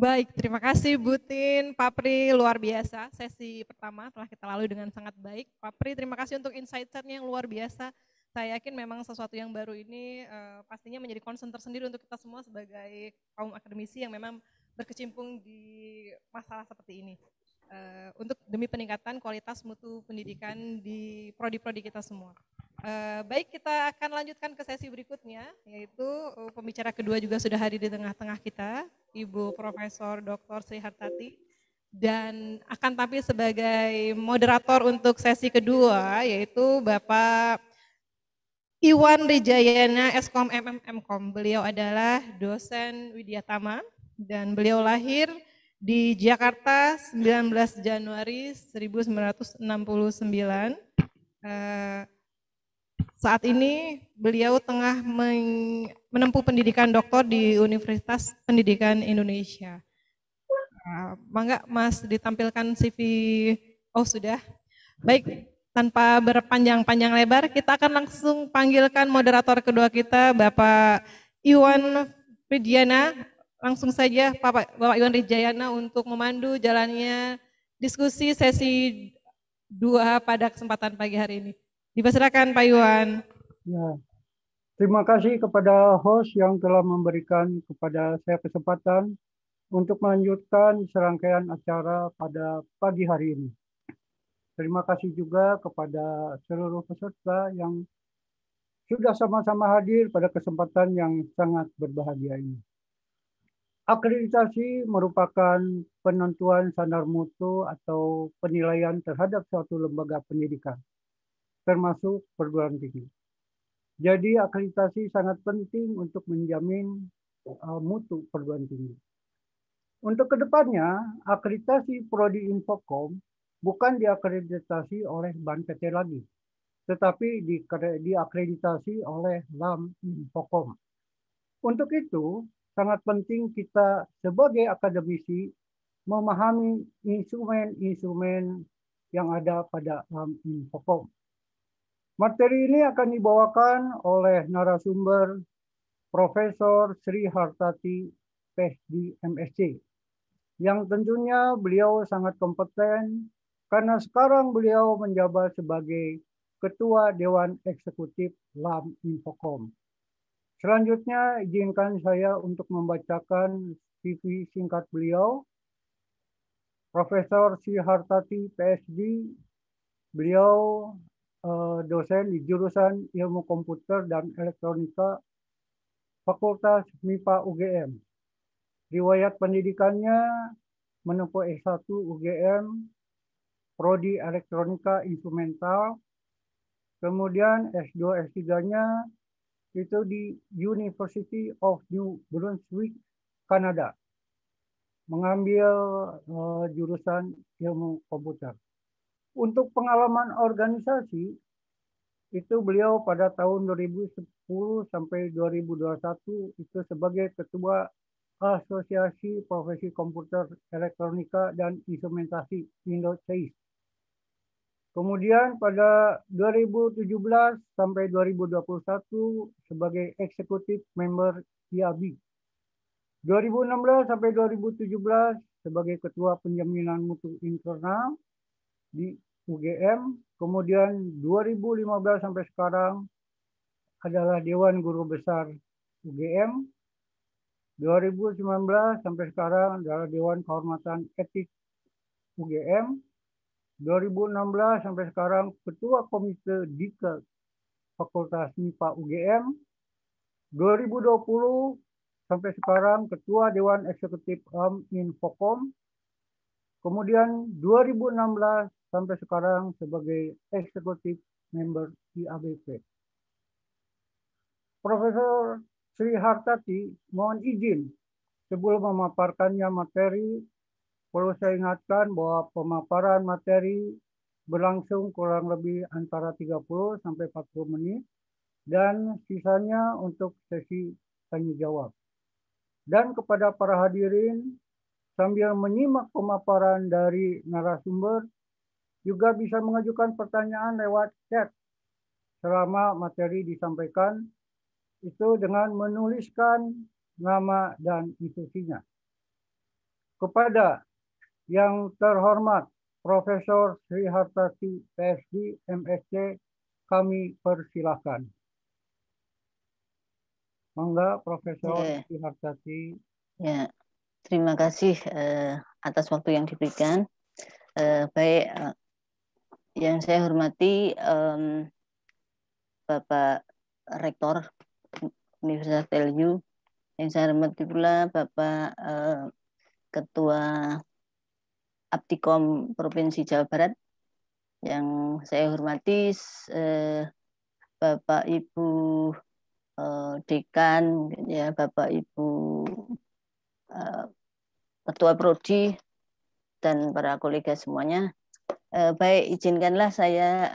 Baik, terima kasih Bu Tin, Pak Pri, luar biasa. Sesi pertama telah kita lalui dengan sangat baik. Pak Pri, terima kasih untuk insight-nya yang luar biasa. Saya yakin memang sesuatu yang baru ini pastinya menjadi concern tersendiri untuk kita semua sebagai kaum akademisi yang memang berkecimpung di masalah seperti ini. Untuk demi peningkatan kualitas mutu pendidikan di prodi-prodi kita semua. Baik, kita akan lanjutkan ke sesi berikutnya, yaitu pembicara kedua juga sudah hadir di tengah-tengah kita, Ibu Profesor Dr. Sri Hartati, dan akan tampil sebagai moderator untuk sesi kedua, yaitu Bapak Iwan Rijayana, Eskom MMM-Kom. Beliau adalah dosen Widyatama, dan beliau lahir di Jakarta 19 Januari 1969. Saat ini beliau tengah menempuh pendidikan doktor di Universitas Pendidikan Indonesia. Mangga Mas ditampilkan CV. Oh sudah. Baik, tanpa berpanjang-panjang lebar, kita akan langsung panggilkan moderator kedua kita, Bapak Iwan Rijayana. Langsung saja Bapak Iwan Rijayana untuk memandu jalannya diskusi sesi 2 pada kesempatan pagi hari ini. Dipersilakan Pak Iwan. Ya, terima kasih kepada host yang telah memberikan kepada saya kesempatan untuk melanjutkan serangkaian acara pada pagi hari ini. Terima kasih juga kepada seluruh peserta yang sudah sama-sama hadir pada kesempatan yang sangat berbahagia ini. Akreditasi merupakan penentuan standar mutu atau penilaian terhadap suatu lembaga pendidikan, termasuk perguruan tinggi. Jadi akreditasi sangat penting untuk menjamin mutu perguruan tinggi. Untuk kedepannya, akreditasi Prodi Infokom bukan diakreditasi oleh BAN-PT lagi, tetapi diakreditasi oleh LAM Infokom. Untuk itu, sangat penting kita sebagai akademisi memahami instrumen-instrumen yang ada pada LAM Infokom. Materi ini akan dibawakan oleh narasumber Profesor Sri Hartati, PhD MSc, yang tentunya beliau sangat kompeten karena sekarang beliau menjabat sebagai Ketua Dewan Eksekutif LAM Infokom. Selanjutnya izinkan saya untuk membacakan CV singkat beliau. Profesor Sri Hartati, PhD, beliau dosen di jurusan Ilmu Komputer dan Elektronika Fakultas MIPA UGM. Riwayat pendidikannya menempuh S1 UGM, Prodi Elektronika Instrumental, kemudian S2 S3-nya itu di University of New Brunswick, Kanada, mengambil jurusan Ilmu Komputer. Untuk pengalaman organisasi, itu beliau pada tahun 2010 sampai 2021 itu sebagai Ketua Asosiasi Profesi Komputer Elektronika dan Instrumentasi Indo-CIS. Kemudian pada 2017 sampai 2021 sebagai Eksekutif Member IABI. 2016 sampai 2017 sebagai Ketua Penjaminan Mutu Internal di UGM, kemudian 2015 sampai sekarang adalah Dewan Guru Besar UGM, 2019 sampai sekarang adalah Dewan Kehormatan Etik UGM, 2016 sampai sekarang Ketua Komite Diklat Fakultas MIPA UGM, 2020 sampai sekarang Ketua Dewan Eksekutif LAM Infokom, kemudian 2016 sampai sekarang sebagai Eksekutif Member IABP. Profesor Sri Hartati mohon izin sebelum memaparkannya materi, perlu saya ingatkan bahwa pemaparan materi berlangsung kurang lebih antara 30 sampai 40 menit dan sisanya untuk sesi tanya jawab. Dan kepada para hadirin, sambil menyimak pemaparan dari narasumber, juga bisa mengajukan pertanyaan lewat chat selama materi disampaikan, itu dengan menuliskan nama dan institusinya. Kepada yang terhormat Profesor Sri Hartati, PhD, MSc, kami persilahkan. Mangga Profesor Sri Hartati. Ya, terima kasih atas waktu yang diberikan. Baik, yang saya hormati Bapak Rektor Universitas TLU, yang saya hormati pula Bapak Ketua Aptikom Provinsi Jawa Barat, yang saya hormati Bapak Ibu Dekan, ya Bapak Ibu Ketua Prodi dan para kolega semuanya. Baik, izinkanlah saya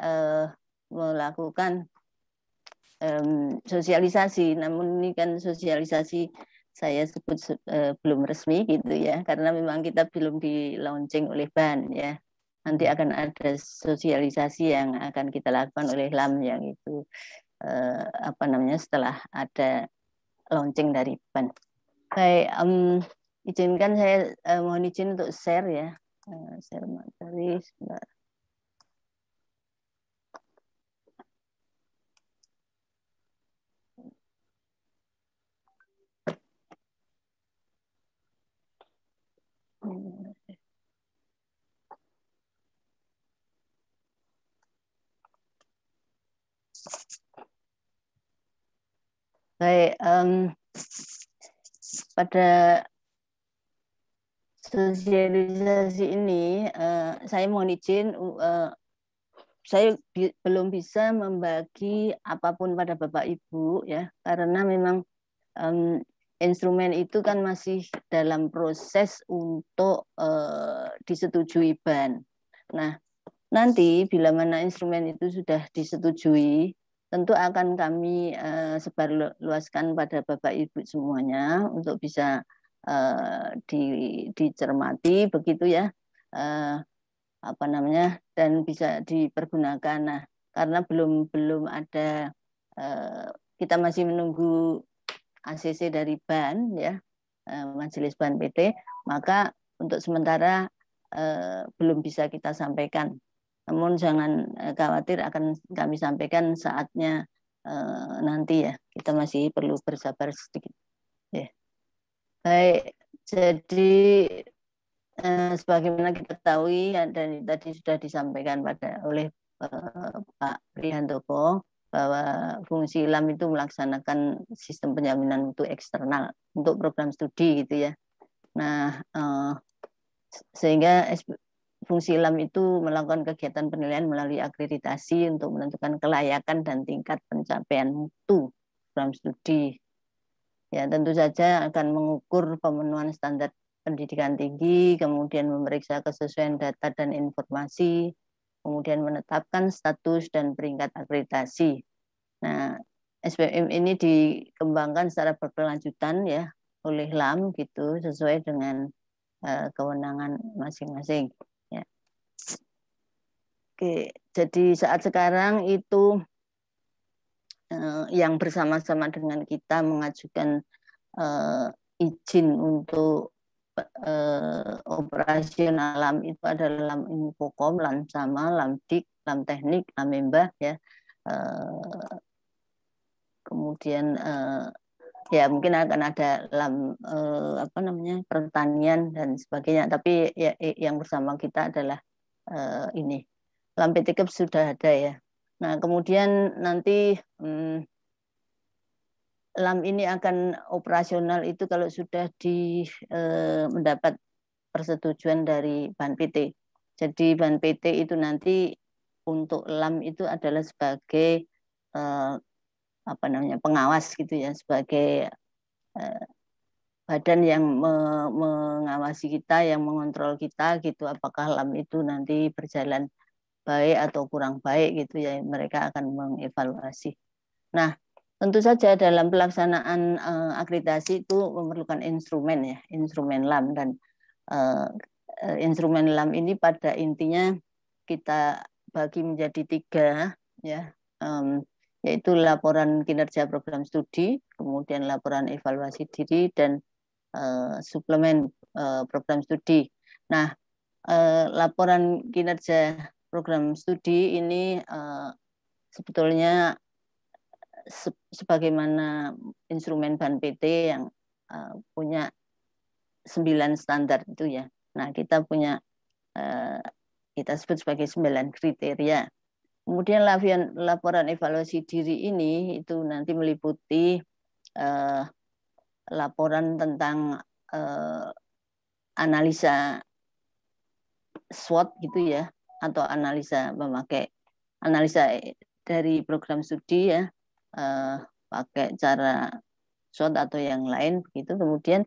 melakukan sosialisasi, namun ini kan sosialisasi saya sebut belum resmi gitu ya, karena memang kita belum di launching oleh BAN ya. Nanti akan ada sosialisasi yang akan kita lakukan oleh LAM yang itu setelah ada launching dari BAN. Baik, izinkan saya mohon izin untuk share ya, share materi sebentar. Baik, pada sosialisasi ini saya mohon izin, saya belum bisa membagi apapun pada Bapak Ibu ya, karena memang instrumen itu kan masih dalam proses untuk disetujui BAN. Nah, nanti bila mana instrumen itu sudah disetujui, tentu akan kami sebarluaskan pada Bapak Ibu semuanya untuk bisa dicermati begitu ya, dan bisa dipergunakan. Nah, karena belum ada, kita masih menunggu ACC dari BAN ya, Majelis BAN PT, maka untuk sementara belum bisa kita sampaikan. Namun jangan khawatir, akan kami sampaikan saatnya nanti ya. Kita masih perlu bersabar sedikit. Ya. Baik, jadi sebagaimana kita ketahui dan tadi sudah disampaikan oleh Pak Prihandoko, bahwa fungsi LAM itu melaksanakan sistem penjaminan mutu eksternal untuk program studi gitu ya. Nah, sehingga fungsi LAM itu melakukan kegiatan penilaian melalui akreditasi untuk menentukan kelayakan dan tingkat pencapaian mutu program studi. Ya, tentu saja akan mengukur pemenuhan standar pendidikan tinggi, kemudian memeriksa kesesuaian data dan informasi, kemudian menetapkan status dan peringkat akreditasi. Nah, SBM ini dikembangkan secara berkelanjutan ya oleh LAM gitu, sesuai dengan kewenangan masing-masing. Ya. Oke, jadi saat sekarang itu yang bersama-sama dengan kita mengajukan izin untuk operasional LAM itu adalah LAM Infokom, LAM Sama, LAM Dik, LAM Teknik, LAM Embah ya. Kemudian ya mungkin akan ada LAM pertanian dan sebagainya, tapi ya, yang bersama kita adalah ini LAM PTKEP sudah ada ya. Nah, kemudian nanti LAM ini akan operasional itu kalau sudah mendapat persetujuan dari BAN PT. Jadi BAN PT itu nanti untuk LAM itu adalah sebagai pengawas gitu ya, sebagai badan yang mengawasi kita, yang mengontrol kita gitu, apakah LAM itu nanti berjalan baik atau kurang baik gitu ya, mereka akan mengevaluasi. Nah, tentu saja dalam pelaksanaan akreditasi itu memerlukan instrumen ya, instrumen LAM, dan instrumen LAM ini pada intinya kita bagi menjadi 3 ya, yaitu laporan kinerja program studi, kemudian laporan evaluasi diri, dan suplemen program studi. Nah, laporan kinerja program studi ini sebetulnya sebagaimana instrumen BAN PT yang punya 9 standar itu ya. Nah, kita punya kita sebut sebagai 9 kriteria. Kemudian laporan evaluasi diri ini itu nanti meliputi laporan tentang analisa SWOT gitu ya, atau analisa memakai analisa dari program studi ya, pakai cara SWOT atau yang lain begitu. Kemudian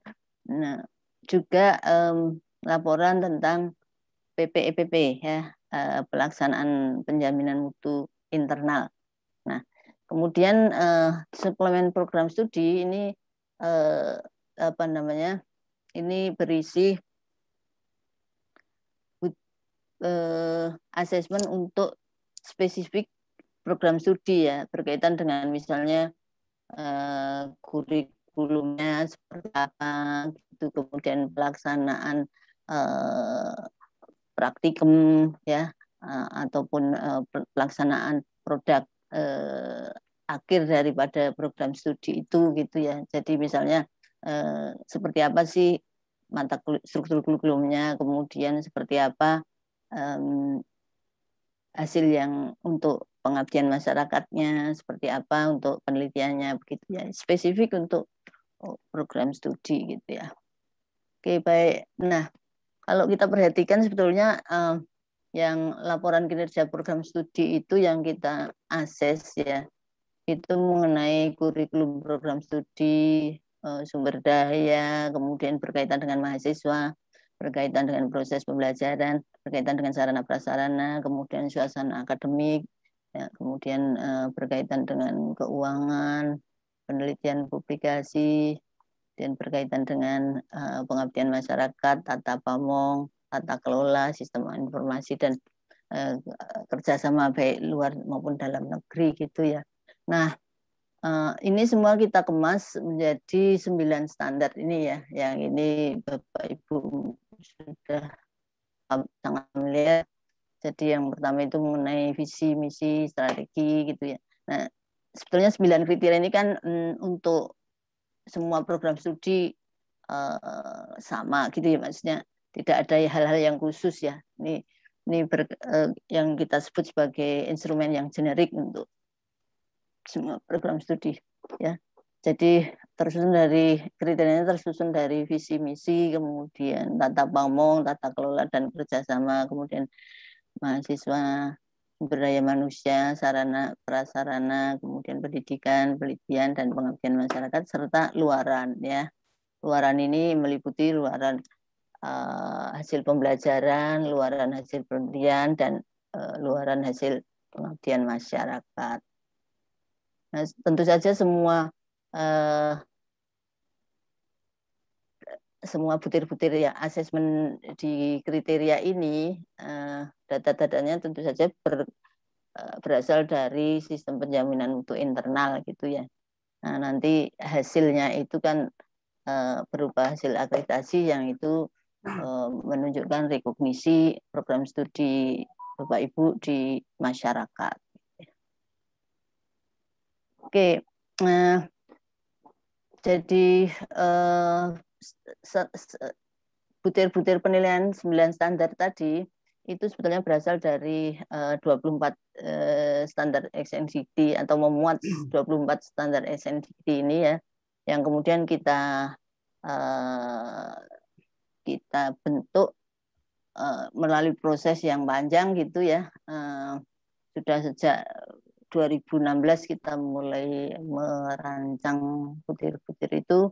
juga laporan tentang PPEPP ya, pelaksanaan penjaminan mutu internal. Nah, kemudian suplemen program studi ini apa namanya? Ini berisi asesmen untuk spesifik program studi ya, berkaitan dengan misalnya kurikulumnya seperti apa gitu, kemudian pelaksanaan praktikum ya, ataupun pelaksanaan produk akhir daripada program studi itu gitu ya. Jadi misalnya seperti apa sih mata struktur kurikulumnya, kemudian seperti apa hasil yang untuk pengabdian masyarakatnya, seperti apa untuk penelitiannya begitu ya, spesifik untuk program studi gitu ya. Oke, baik. Nah, kalau kita perhatikan sebetulnya yang laporan kinerja program studi itu yang kita akses ya, itu mengenai kurikulum program studi, sumber daya, kemudian berkaitan dengan mahasiswa, berkaitan dengan proses pembelajaran, berkaitan dengan sarana prasarana, kemudian suasana akademik, ya, kemudian berkaitan dengan keuangan, penelitian publikasi, dan berkaitan dengan pengabdian masyarakat, tata pamong, tata kelola, sistem informasi, dan kerjasama baik luar maupun dalam negeri gitu ya. Nah, ini semua kita kemas menjadi 9 standar ini ya, yang ini Bapak Ibu sudah sangat melihat. Jadi yang pertama itu mengenai visi, misi, strategi gitu ya. Nah, sebetulnya 9 kriteria ini kan untuk semua program studi sama gitu ya, maksudnya tidak ada hal-hal yang khusus ya. Ini yang kita sebut sebagai instrumen yang generik untuk semua program studi ya. Jadi kriterianya tersusun dari visi misi, kemudian tata pamong, tata kelola dan kerjasama, kemudian mahasiswa, sumber daya manusia, sarana prasarana, kemudian pendidikan, penelitian dan pengabdian masyarakat, serta luaran ya. Luaran ini meliputi luaran hasil pembelajaran, luaran hasil penelitian, dan luaran hasil pengabdian masyarakat. Nah, tentu saja semua butir-butir ya asesmen di kriteria ini, data-datanya tentu saja berasal dari sistem penjaminan mutu internal gitu ya. Nah, nanti hasilnya itu kan berupa hasil akreditasi yang itu menunjukkan rekognisi program studi Bapak Ibu di masyarakat. Oke, jadi butir-butir penilaian 9 standar tadi itu sebetulnya berasal dari 24 standar XNCD atau memuat 24 standar XNCD ini ya, yang kemudian kita bentuk melalui proses yang panjang gitu ya. Sudah sejak 2016 kita mulai merancang butir-butir itu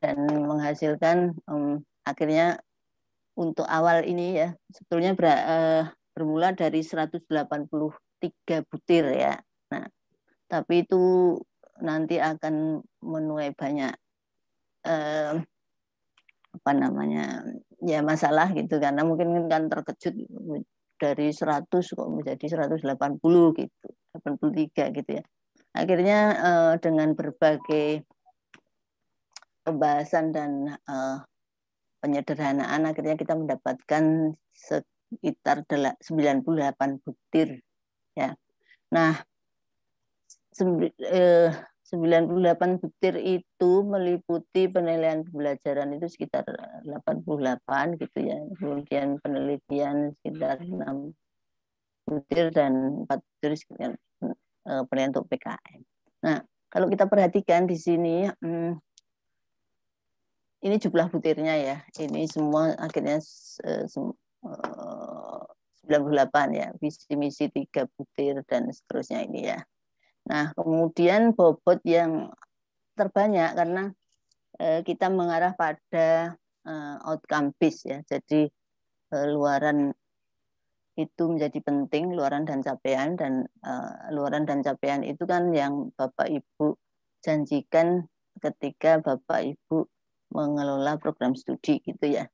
dan menghasilkan akhirnya untuk awal ini ya sebetulnya bermula dari 183 butir ya. Nah, tapi itu nanti akan menuai banyak apa namanya ya masalah gitu karena mungkin kan terkejut dari 100 kok menjadi 180 gitu, 83 gitu ya. Akhirnya dengan berbagai pembahasan dan penyederhanaan akhirnya kita mendapatkan sekitar 98 butir ya. Nah, 98 butir itu meliputi penilaian pembelajaran itu sekitar 88 gitu ya. Kemudian penelitian sekitar 6 butir dan 4 butir sekitar penilaian untuk PKM. Nah, kalau kita perhatikan di sini ini jumlah butirnya ya. Ini semua akhirnya 98 ya. Visi misi 3 butir dan seterusnya ini ya. Nah, kemudian bobot yang terbanyak karena kita mengarah pada outcome based ya. Jadi luaran itu menjadi penting, luaran dan capaian, dan luaran dan capaian itu kan yang Bapak Ibu janjikan ketika Bapak Ibu mengelola program studi gitu ya.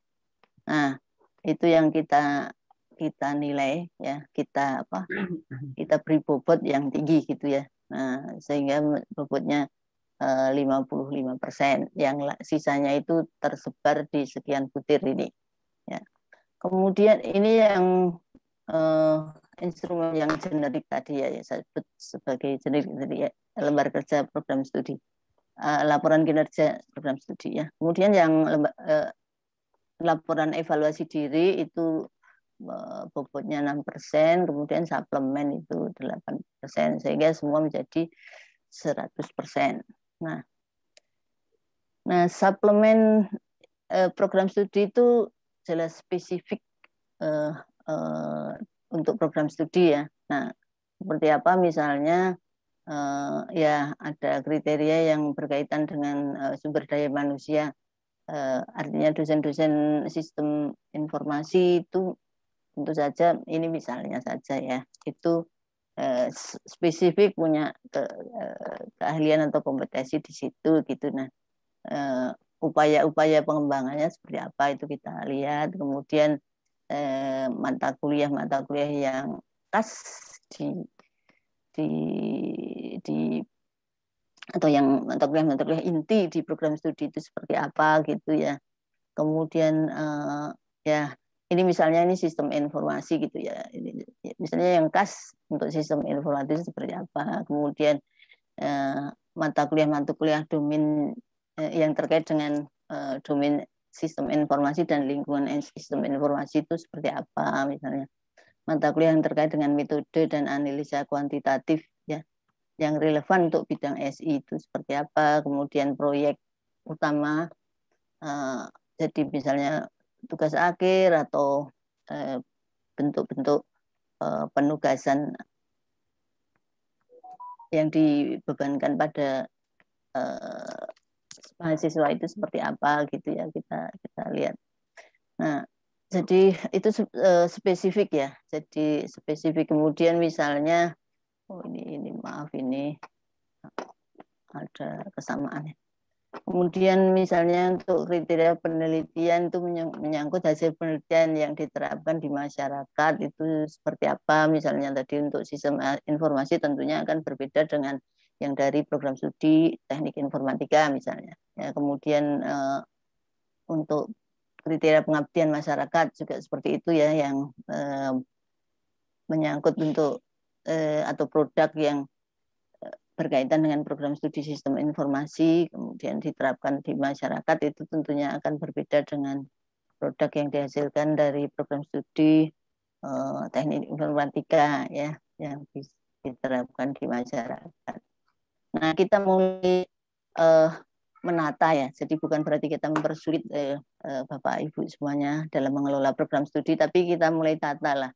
Nah, itu yang kita nilai ya, kita beri bobot yang tinggi gitu ya. Nah, sehingga bobotnya 55%, yang sisanya itu tersebar di sekian butir ini ya. Kemudian ini yang instrumen yang generik tadi ya, saya sebut sebagai generik tadi ya, lembar kerja program studi, laporan kinerja program studi ya. Kemudian yang laporan evaluasi diri itu bobotnya 6%, kemudian suplemen itu 8%, sehingga semua menjadi 100%. Nah, suplemen program studi itu jelas spesifik untuk program studi ya. Nah, seperti apa misalnya ya ada kriteria yang berkaitan dengan sumber daya manusia. Artinya dosen-dosen sistem informasi itu tentu saja ini misalnya saja ya, itu spesifik punya keahlian atau kompetensi di situ gitu. Nah, upaya-upaya pengembangannya seperti apa itu kita lihat. Kemudian mata kuliah yang khas atau yang mata kuliah inti di program studi itu seperti apa gitu ya. Kemudian ya ini misalnya ini sistem informasi gitu ya. Ini misalnya yang khas untuk sistem informasi seperti apa. Kemudian mata kuliah domain yang terkait dengan domain sistem informasi dan lingkungan sistem informasi itu seperti apa misalnya. Mata kuliah yang terkait dengan metode dan analisa kuantitatif ya, yang relevan untuk bidang SI itu seperti apa. Kemudian proyek utama, jadi misalnya tugas akhir atau bentuk-bentuk penugasan yang dibebankan pada mahasiswa itu seperti apa gitu ya, kita lihat. Nah, jadi itu spesifik ya. Jadi spesifik. Kemudian misalnya ini maaf, ini ada kesamaan. Kemudian misalnya untuk kriteria penelitian itu menyangkut hasil penelitian yang diterapkan di masyarakat itu seperti apa. Misalnya tadi untuk sistem informasi tentunya akan berbeda dengan yang dari program studi teknik informatika misalnya. Ya, kemudian untuk kriteria pengabdian masyarakat juga seperti itu ya, yang menyangkut untuk atau produk yang berkaitan dengan program studi sistem informasi kemudian diterapkan di masyarakat itu tentunya akan berbeda dengan produk yang dihasilkan dari program studi teknik informatika ya, yang diterapkan di masyarakat. Nah, kita mulai menata ya, jadi bukan berarti kita mempersulit Bapak Ibu semuanya dalam mengelola program studi, tapi kita mulai tata lah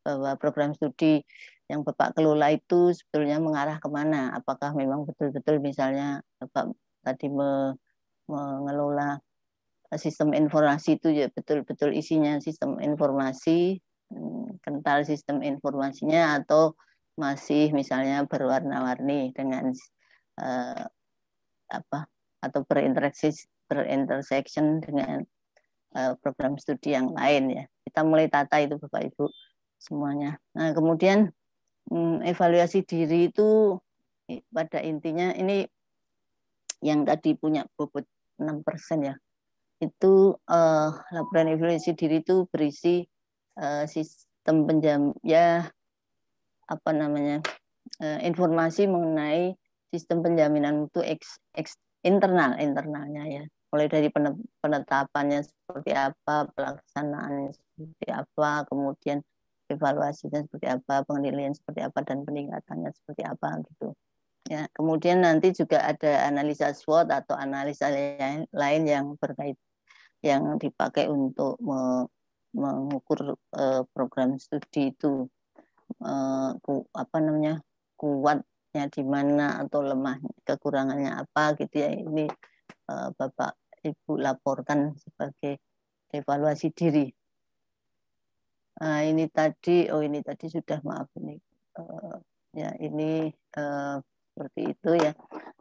bahwa program studi yang Bapak kelola itu sebetulnya mengarah kemana. Apakah memang betul-betul misalnya Bapak tadi mengelola sistem informasi itu ya betul-betul isinya sistem informasi, kental sistem informasinya, atau masih misalnya berwarna-warni dengan atau berintersection dengan program studi yang lain ya. Kita mulai tata itu Bapak Ibu semuanya. Nah, kemudian evaluasi diri itu pada intinya ini yang tadi punya bobot 6% ya. Itu laporan evaluasi diri itu berisi sistem informasi mengenai sistem penjaminan mutu internalnya ya, mulai dari penetapannya seperti apa, pelaksanaannya seperti apa, kemudian evaluasinya seperti apa, penilaian seperti apa, dan peningkatannya seperti apa gitu ya. Kemudian nanti juga ada analisa SWOT atau analisa lain yang berkait yang dipakai untuk mengukur program studi itu kuatnya di mana atau lemah, kekurangannya apa gitu ya. Ini Bapak Ibu laporkan sebagai evaluasi diri. Ini tadi sudah, maaf ini ya, ini seperti itu ya.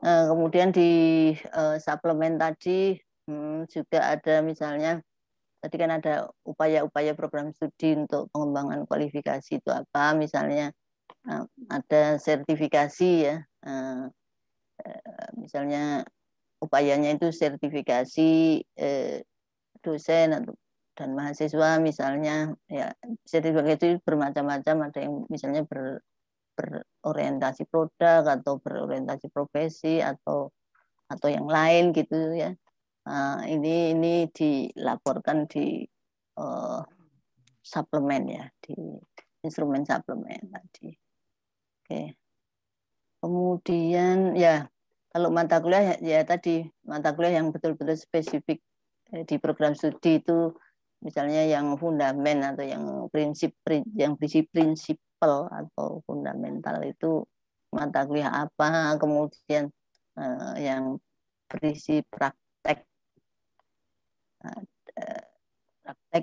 Kemudian di suplemen tadi juga ada misalnya tadi kan ada upaya-upaya program studi untuk pengembangan kualifikasi itu apa, misalnya ada sertifikasi ya, misalnya upayanya itu sertifikasi dosen dan mahasiswa misalnya ya. Sertifikasi itu bermacam-macam, ada yang misalnya berorientasi produk atau berorientasi profesi atau yang lain gitu ya. Ini dilaporkan di suplemen ya, di instrumen suplemen tadi. Oke. Kemudian ya kalau mata kuliah ya tadi mata kuliah yang betul-betul spesifik di program studi itu misalnya yang fundamental atau yang prinsipal atau fundamental itu mata kuliah apa, kemudian yang berisi praktek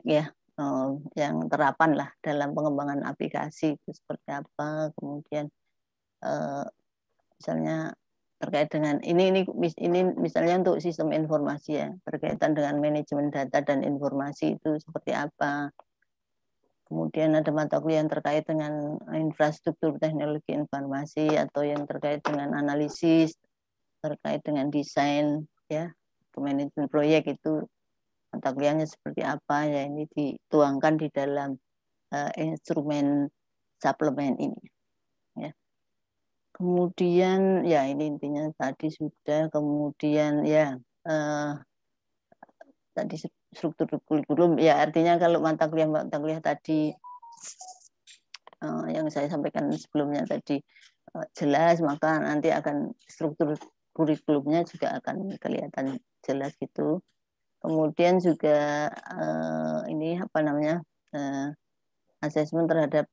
ya, yang terapan lah dalam pengembangan aplikasi itu seperti apa, kemudian misalnya terkait dengan ini misalnya untuk sistem informasi ya, berkaitan dengan manajemen data dan informasi itu seperti apa. Kemudian ada mata kuliah yang terkait dengan infrastruktur teknologi informasi atau yang terkait dengan analisis, terkait dengan desain ya, manajemen proyek itu mata kuliahnya seperti apa ya. Ini dituangkan di dalam instrumen suplemen ini ya. Kemudian ya ini intinya tadi sudah. Kemudian ya tadi struktur kurikulum ya, artinya kalau mata kuliah tadi yang saya sampaikan sebelumnya tadi jelas, maka nanti akan struktur kurikulumnya juga akan kelihatan jelas gitu. Kemudian juga ini asesmen terhadap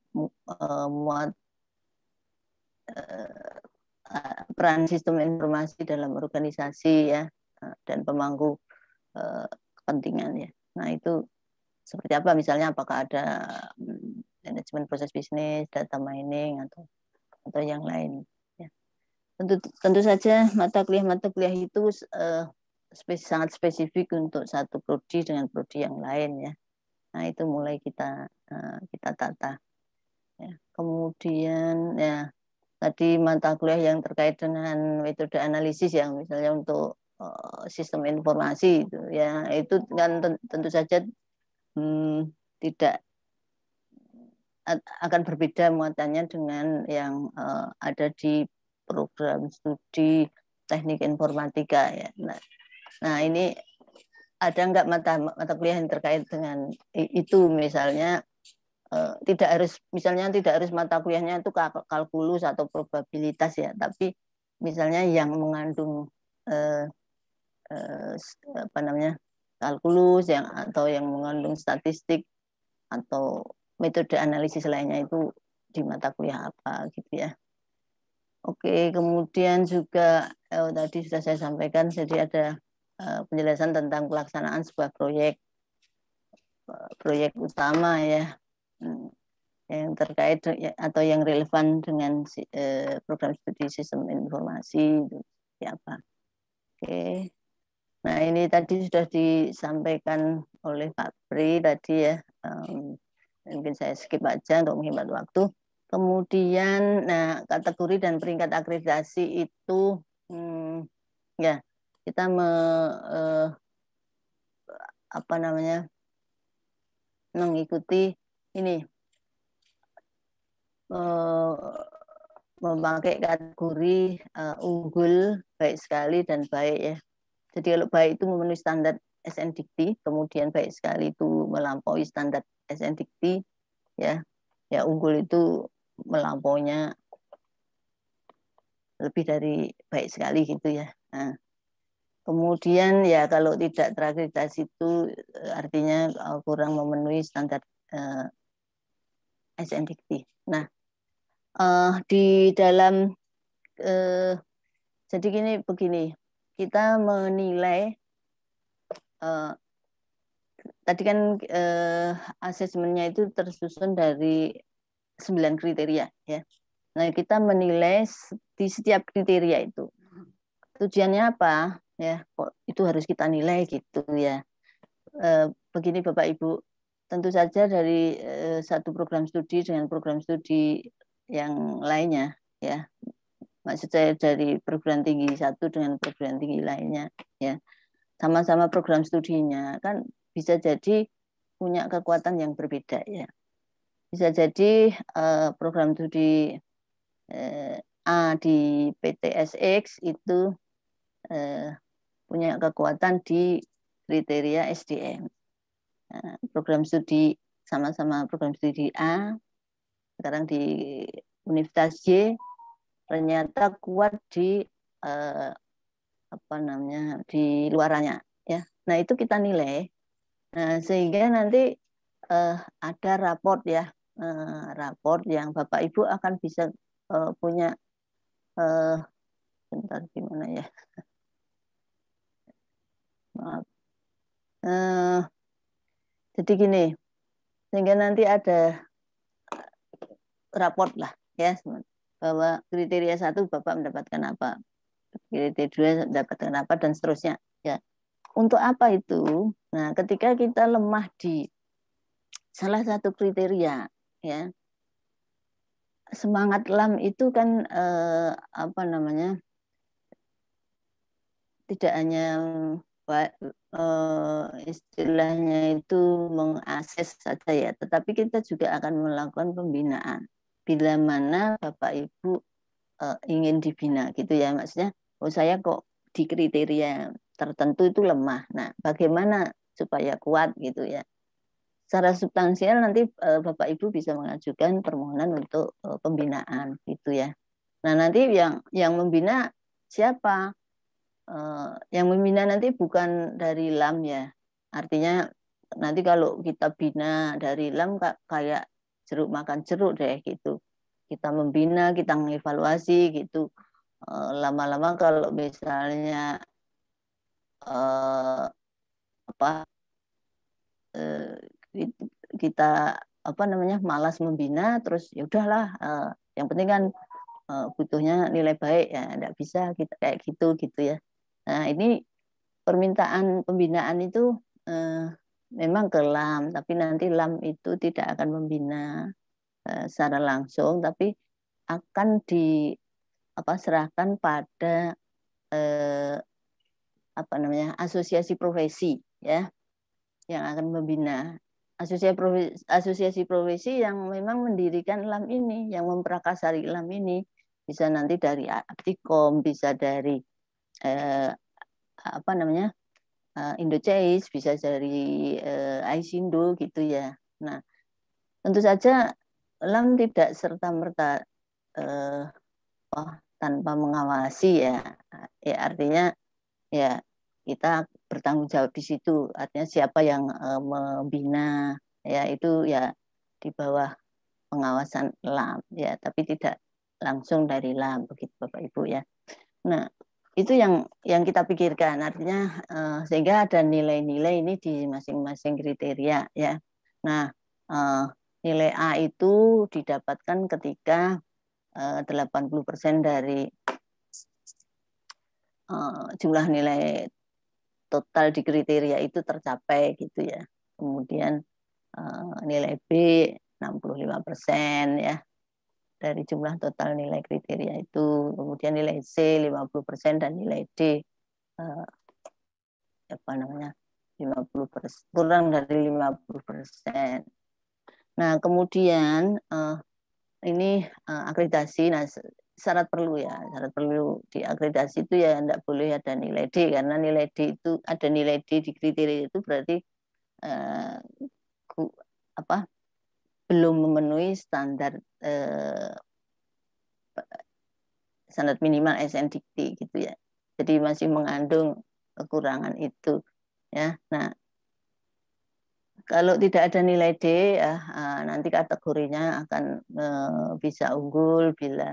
peran sistem informasi dalam organisasi ya, dan pemangku kepentingan ya. Nah itu seperti apa, misalnya apakah ada manajemen proses bisnis, data mining atau yang lain ya. Tentu saja mata kuliah itu sangat spesifik untuk satu prodi dengan prodi yang lain ya. Nah itu mulai kita tata ya. Kemudian ya tadi mata kuliah yang terkait dengan metode analisis yang misalnya untuk sistem informasi itu ya, itu kan tentu saja tidak akan berbeda muatannya dengan yang ada di program studi teknik informatika ya. Nah ini ada nggak mata kuliah yang terkait dengan itu, misalnya tidak harus mata kuliahnya itu kalkulus atau probabilitas ya, tapi misalnya yang mengandung kalkulus atau yang mengandung statistik atau metode analisis lainnya itu di mata kuliah apa gitu ya. Oke, kemudian juga tadi sudah saya sampaikan, jadi ada penjelasan tentang pelaksanaan sebuah proyek utama ya, yang terkait atau yang relevan dengan program studi sistem informasi itu apa. Oke, nah ini tadi sudah disampaikan oleh Pak Pri tadi ya, mungkin saya skip aja untuk menghemat waktu. Kemudian, nah kategori dan peringkat akreditasi itu, ya kita apa namanya mengikuti ini memakai kategori unggul, baik sekali dan baik ya. Jadi kalau baik itu memenuhi standar SNDikti, kemudian baik sekali itu melampaui standar SNDikti, ya, ya unggul itu melampauinya lebih dari baik sekali gitu ya. Nah, kemudian ya kalau tidak terakreditasi itu artinya kurang memenuhi standar SNDikti. Nah, di dalam jadi begini, kita menilai tadi kan asesmennya itu tersusun dari 9 kriteria ya. Nah, kita menilai di setiap kriteria itu tujuannya apa ya, kok itu harus kita nilai gitu ya. Begini Bapak Ibu, tentu saja dari satu program studi dengan program studi yang lainnya ya, maksud saya dari perguruan tinggi satu dengan perguruan tinggi lainnya ya, sama-sama program studinya kan bisa jadi punya kekuatan yang berbeda ya. Bisa jadi program studi A di PTSX itu punya kekuatan di kriteria SDM. Program studi sama-sama program studi A sekarang di Universitas Y ternyata kuat di apa namanya di luarannya ya. Nah itu kita nilai. Nah sehingga nanti ada raport ya, raport yang Bapak Ibu akan bisa punya bentar gimana ya. Maaf. Jadi gini, sehingga nanti ada raport lah ya, bahwa kriteria 1 Bapak mendapatkan apa, kriteria 2 mendapatkan apa dan seterusnya ya. Untuk apa itu? Nah, ketika kita lemah di salah satu kriteria ya, semangat LAM itu kan apa namanya tidak hanya istilahnya itu mengakses saja ya, tetapi kita juga akan melakukan pembinaan bila mana Bapak Ibu ingin dibina gitu ya, maksudnya oh saya kok di kriteria tertentu itu lemah, nah bagaimana supaya kuat gitu ya. Secara substansial nanti Bapak Ibu bisa mengajukan permohonan untuk pembinaan gitu ya. Nah nanti yang membina siapa? Yang membina nanti bukan dari LAM ya. Artinya nanti kalau kita bina dari LAM kayak jeruk makan jeruk deh gitu. Kita membina, kita mengevaluasi gitu. Lama-lama kalau misalnya apa kita apa namanya malas membina, terus ya udahlah yang penting kan butuhnya nilai baik ya, enggak bisa kita kayak gitu ya. Nah ini permintaan pembinaan itu memang ke LAM, tapi nanti LAM itu tidak akan membina secara langsung, tapi akan serahkan pada apa namanya asosiasi profesi ya yang akan membina. Asosiasi profesi yang memang mendirikan LAM ini, yang memprakarsai LAM ini, bisa nanti dari Aptikom, bisa dari apa namanya Indochase, bisa dari Aisindo gitu ya. Nah, tentu saja LAM tidak serta-merta tanpa mengawasi ya. Ya artinya ya kita bertanggung jawab di situ. Artinya siapa yang membina ya itu ya di bawah pengawasan LAM ya, tapi tidak langsung dari LAM, begitu Bapak Ibu ya. Nah, itu yang kita pikirkan, artinya sehingga ada nilai-nilai ini di masing-masing kriteria ya. Nah, nilai A itu didapatkan ketika 80% dari jumlah nilai total di kriteria itu tercapai gitu ya. Kemudian nilai B 65% ya dari jumlah total nilai kriteria itu. Kemudian nilai C 50% dan nilai D apa namanya 50%, kurang dari 50%. Nah, kemudian ini akreditasi. Nah, syarat perlu di akreditasi itu ya tidak boleh ada nilai D, karena nilai D itu ada nilai D di kriteria itu berarti belum memenuhi standar standar minimal SNDT gitu ya. Jadi masih mengandung kekurangan itu ya. Nah, kalau tidak ada nilai D ya, nanti kategorinya akan bisa unggul bila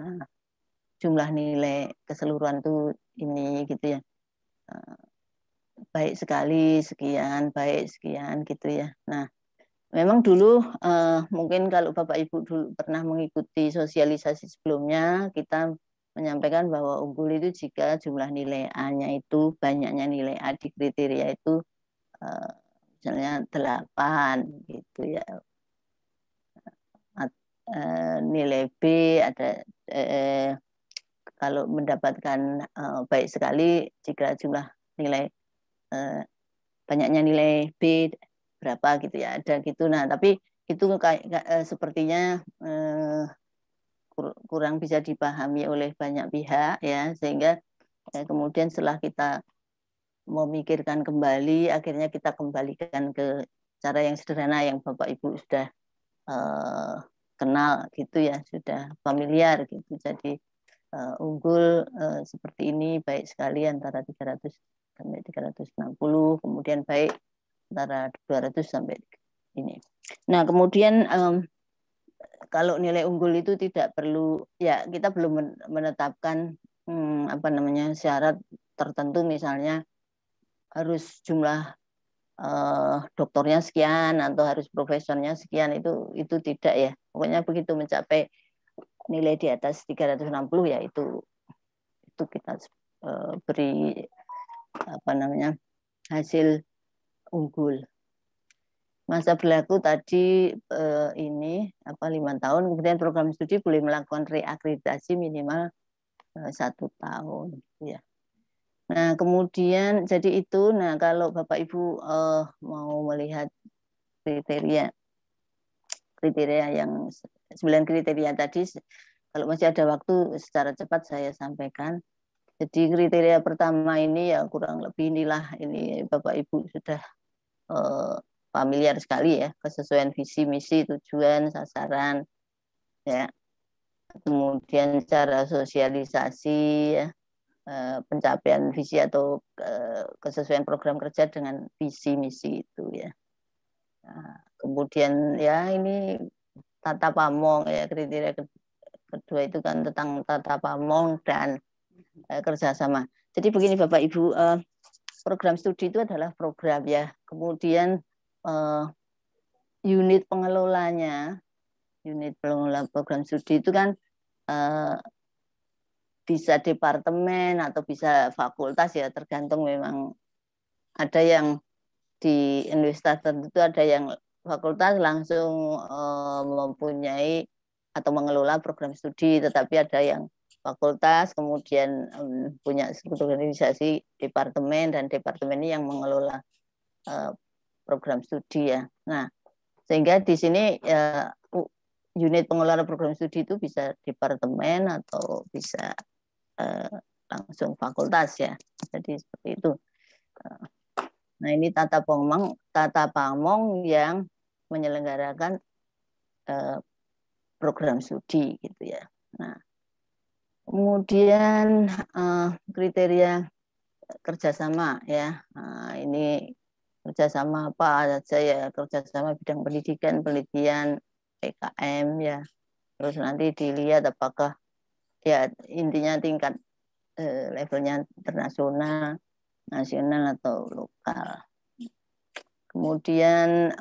jumlah nilai keseluruhan itu ini gitu ya. Baik sekali sekian, baik sekian gitu ya. Nah, memang dulu mungkin kalau Bapak Ibu dulu pernah mengikuti sosialisasi sebelumnya, kita menyampaikan bahwa unggul itu jika jumlah nilai A-nya itu, banyaknya nilai A di kriteria itu misalnya 8 gitu ya. Nilai B ada kalau mendapatkan baik sekali jika jumlah nilai banyaknya nilai B berapa gitu ya, ada gitu. Nah, tapi itu sepertinya kurang bisa dipahami oleh banyak pihak ya, sehingga kemudian setelah kita memikirkan kembali, akhirnya kita kembalikan ke cara yang sederhana yang Bapak Ibu sudah kenal gitu ya, sudah familiar gitu. Jadi unggul seperti ini, baik sekali antara 300 sampai 360, kemudian baik antara 200 sampai ini. Nah, kemudian kalau nilai unggul itu tidak perlu, ya kita belum menetapkan apa namanya syarat tertentu, misalnya harus jumlah doktornya sekian atau harus profesornya sekian, itu tidak ya. Pokoknya begitu mencapai nilai di atas 360 ya itu kita beri apa namanya hasil unggul. Masa berlaku tadi ini 5 tahun, kemudian program studi boleh melakukan reakreditasi minimal 1 tahun ya. Nah, kemudian jadi itu. Nah, kalau Bapak Ibu mau melihat kriteria yang 9 kriteria tadi, kalau masih ada waktu secara cepat saya sampaikan. Jadi kriteria pertama ini ya kurang lebih inilah, ini Bapak Ibu sudah familiar sekali ya, kesesuaian visi, misi, tujuan, sasaran ya. Kemudian cara sosialisasi ya, pencapaian visi atau kesesuaian program kerja dengan visi misi itu ya. Nah, kemudian ya ini tata pamong ya, kriteria kedua itu kan tentang tata pamong dan kerjasama. Jadi begini Bapak Ibu, program studi itu adalah program ya. Kemudian unit pengelola program studi itu kan bisa departemen atau bisa fakultas ya, tergantung. Memang ada yang di universitas tertentu, ada yang fakultas langsung mempunyai atau mengelola program studi, tetapi ada yang fakultas kemudian punya struktur organisasi departemen, dan departemen ini yang mengelola program studi ya. Nah, sehingga di sini unit pengelola program studi itu bisa departemen atau bisa langsung fakultas ya. Jadi seperti itu. Nah, ini tata pamong yang menyelenggarakan program studi gitu ya. Nah, kemudian kriteria kerjasama ya. Nah, ini kerjasama apa saja ya, kerjasama bidang pendidikan, penelitian, PKM ya. Terus nanti dilihat apakah ya intinya tingkat levelnya internasional, nasional atau lokal. Kemudian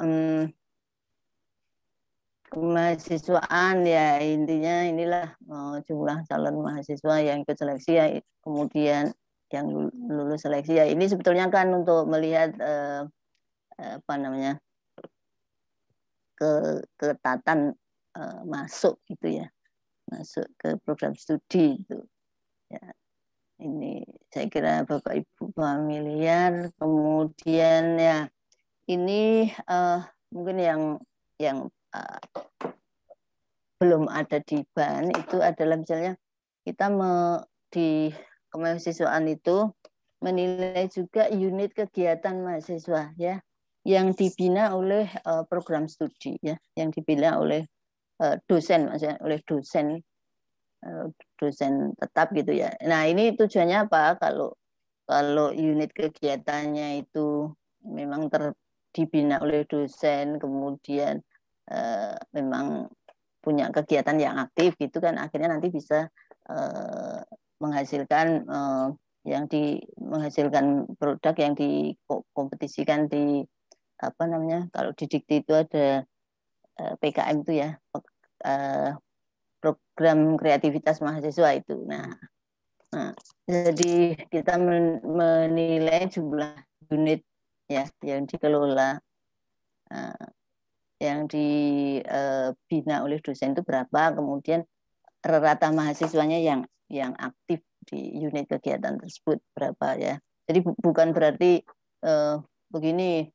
kemahasiswaan ya intinya inilah jumlah calon mahasiswa yang ikut seleksi ya, kemudian yang lulus seleksi ya, ini sebetulnya kan untuk melihat apa namanya ketatan masuk gitu ya, masuk ke program studi itu ya. Ini saya kira Bapak Ibu familiar. Kemudian ya ini mungkin yang belum ada di BAN itu adalah misalnya kita di kemahasiswaan itu menilai juga unit kegiatan mahasiswa ya yang dibina oleh program studi ya, yang dibina oleh dosen, maksudnya oleh dosen tetap gitu ya. Nah ini tujuannya apa? Kalau unit kegiatannya itu memang dibina oleh dosen, kemudian memang punya kegiatan yang aktif gitu kan, akhirnya nanti bisa menghasilkan menghasilkan produk yang dikompetisikan di apa namanya, kalau di Dikti itu ada PKM itu ya, program kreativitas mahasiswa itu. Nah, jadi kita menilai jumlah unit ya yang dikelola, yang dibina oleh dosen itu berapa, kemudian rata mahasiswanya yang aktif di unit kegiatan tersebut berapa ya. Jadi bukan berarti begini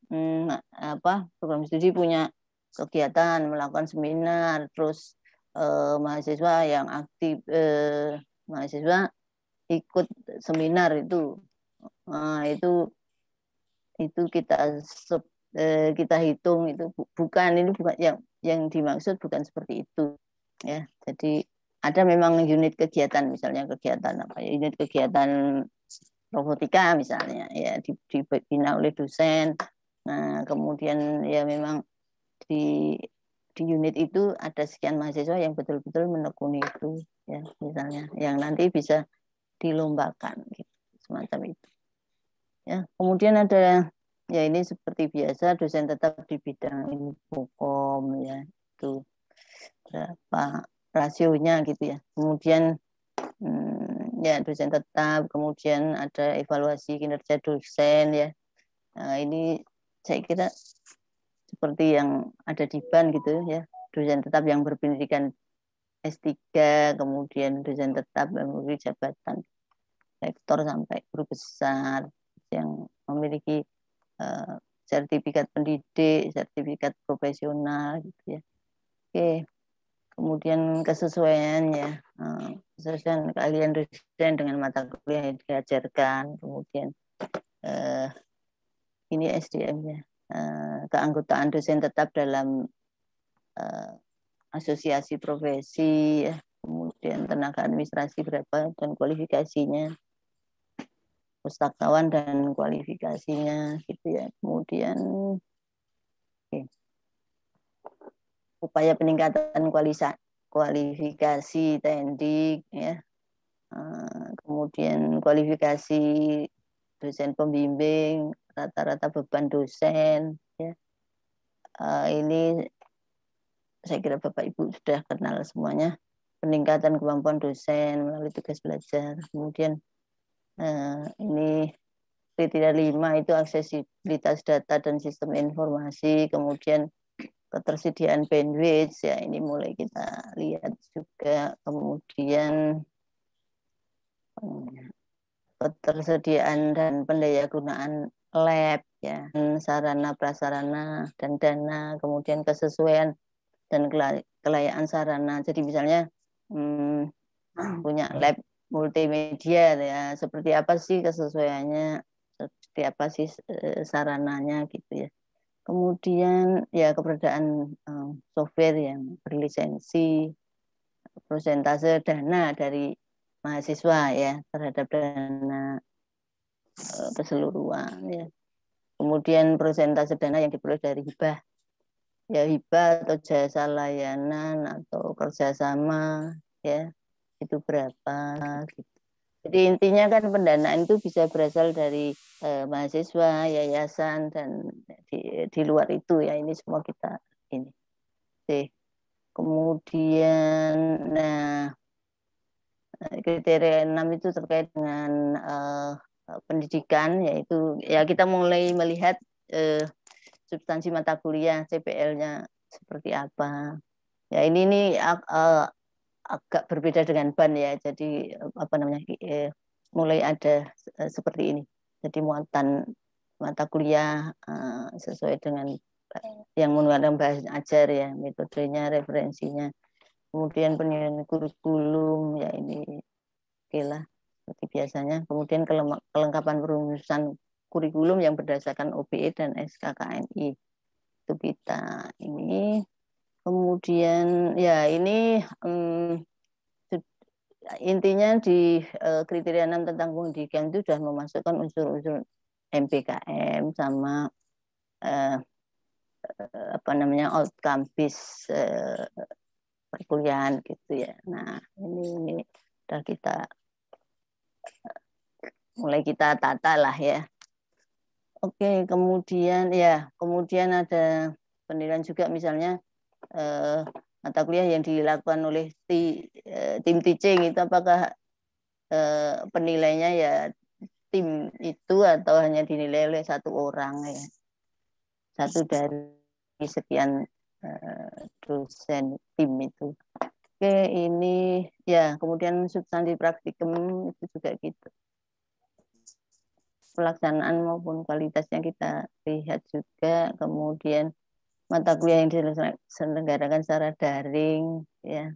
apa program studi punya kegiatan melakukan seminar terus mahasiswa yang aktif mahasiswa ikut seminar itu itu kita hitung itu bukan, ini bukan yang dimaksud, bukan seperti itu ya. Jadi ada memang unit kegiatan, misalnya kegiatan apa ya, unit kegiatan robotika misalnya ya dibina oleh dosen. Nah kemudian ya memang di unit itu ada sekian mahasiswa yang betul-betul menekuni itu ya, misalnya yang nanti bisa dilombakan gitu, semacam itu ya. Kemudian ada ya, ini seperti biasa dosen tetap di bidang infokom ya, itu berapa rasionya gitu ya. Kemudian ya dosen tetap, kemudian ada evaluasi kinerja dosen ya. Nah, ini saya kira seperti yang ada di BAN gitu ya, dosen tetap yang berpendidikan S3, kemudian dosen tetap yang memiliki jabatan rektor sampai guru besar yang memiliki sertifikat pendidik, sertifikat profesional gitu ya. Oke. Kemudian kesesuaian ya, kesesuaian keahlian dosen dengan mata kuliah yang diajarkan, kemudian ini SDM-nya, keanggotaan dosen tetap dalam asosiasi profesi ya, kemudian tenaga administrasi berapa dan kualifikasinya, pustakawan dan kualifikasinya gitu ya. Kemudian upaya peningkatan kualifikasi tendik ya, kemudian kualifikasi dosen pembimbing, rata-rata beban dosen ya. Ini saya kira Bapak Ibu sudah kenal semuanya. Peningkatan kemampuan dosen melalui tugas belajar. Kemudian ini kriteria 5 itu aksesibilitas data dan sistem informasi, kemudian ketersediaan bandwidth ya, ini mulai kita lihat juga. Kemudian ketersediaan dan pendayagunaan lab ya, sarana prasarana dan dana, kemudian kesesuaian dan kelayakan sarana. Jadi misalnya punya lab multimedia ya, seperti apa sih kesesuaiannya, seperti apa sih sarananya gitu ya. Kemudian ya keberadaan software yang berlisensi, persentase dana dari mahasiswa ya terhadap dana keseluruhan ya. Kemudian persentase dana yang diperoleh dari hibah ya, hibah atau jasa layanan atau kerjasama ya. itu berapa gitu. Jadi intinya kan pendanaan itu bisa berasal dari mahasiswa, yayasan, dan di luar itu ya, ini semua kita ini. Oke. Kemudian, nah, kriteria 6 itu terkait dengan pendidikan, yaitu ya kita mulai melihat substansi mata kuliah, CPL-nya seperti apa. Ya ini agak berbeda dengan BAN ya, jadi apa namanya, mulai ada seperti ini. Jadi muatan mata kuliah sesuai dengan yang menggunakan bahasa ajar ya, metodenya, referensinya. Kemudian penilaian kurikulum ya, ini oke lah seperti biasanya. Kemudian kelengkapan perumusan kurikulum yang berdasarkan OBE dan SKKNI itu kita ini. Kemudian ya ini intinya di kriteria 6 tentang pendidikan itu sudah memasukkan unsur-unsur MPKM sama apa namanya, outcome based perkuliahan gitu ya. Nah ini udah kita mulai kita tata lah ya. Oke, kemudian ada penilaian juga, misalnya mata kuliah yang dilakukan oleh tim teaching itu apakah penilainya ya tim itu atau hanya dinilai oleh satu orang ya, satu dari sekian dosen tim itu. Oke, ini ya, kemudian substansi praktikum itu juga gitu. Pelaksanaan maupun kualitasnya kita lihat juga. Kemudian mata kuliah yang diselenggarakan secara daring ya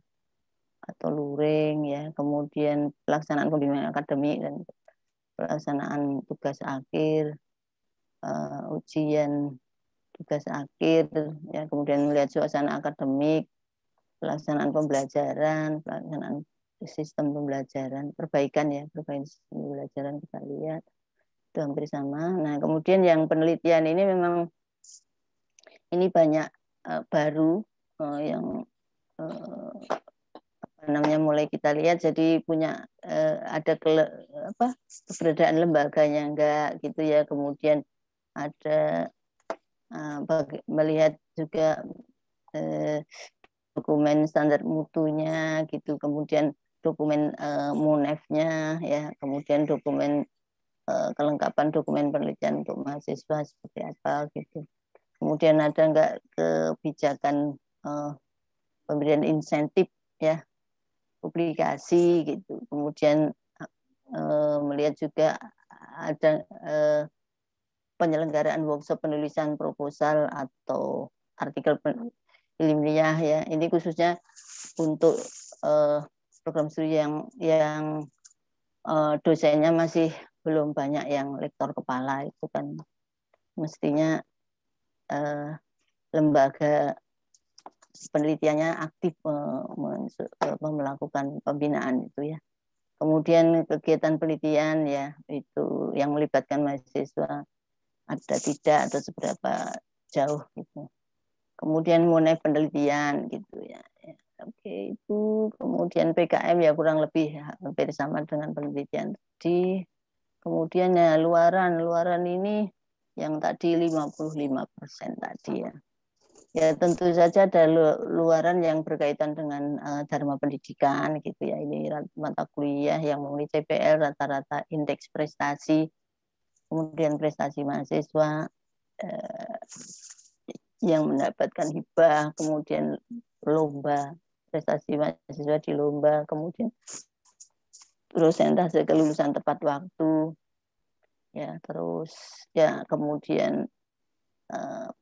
atau luring ya. Kemudian pelaksanaan pembimbingan akademik dan pelaksanaan tugas akhir, ujian tugas akhir ya. Kemudian melihat suasana akademik, pelaksanaan pembelajaran, pelaksanaan sistem pembelajaran, perbaikan sistem pembelajaran kita lihat itu hampir sama. Nah, kemudian yang penelitian ini memang ini banyak baru yang apa namanya mulai kita lihat, jadi punya ada keberadaan lembaganya enggak gitu ya. Kemudian ada melihat juga dokumen standar mutunya gitu, kemudian dokumen MUNEF-nya ya, kemudian dokumen kelengkapan dokumen penelitian untuk mahasiswa seperti apa gitu. Kemudian ada enggak kebijakan pemberian insentif ya, publikasi gitu. Kemudian melihat juga ada penyelenggaraan workshop penulisan proposal atau artikel ilmiah ya. Ini khususnya untuk program studi yang dosennya masih belum banyak yang lektor kepala, itu kan mestinya lembaga penelitiannya aktif melakukan pembinaan itu ya. Kemudian kegiatan penelitian ya, itu yang melibatkan mahasiswa ada tidak atau seberapa jauh gitu. Kemudian mengenai penelitian gitu ya. Oke, itu kemudian PKM ya kurang lebih hampir sama dengan penelitian tadi. Kemudian ya luaran ini yang tadi 55% tadi ya. Ya tentu saja ada luaran yang berkaitan dengan dharma pendidikan gitu ya. Ini mata kuliah yang memenuhi CPL rata-rata indeks prestasi, kemudian prestasi mahasiswa yang mendapatkan hibah, kemudian lomba, prestasi mahasiswa di lomba, kemudian persentase kelulusan tepat waktu, ya terus ya kemudian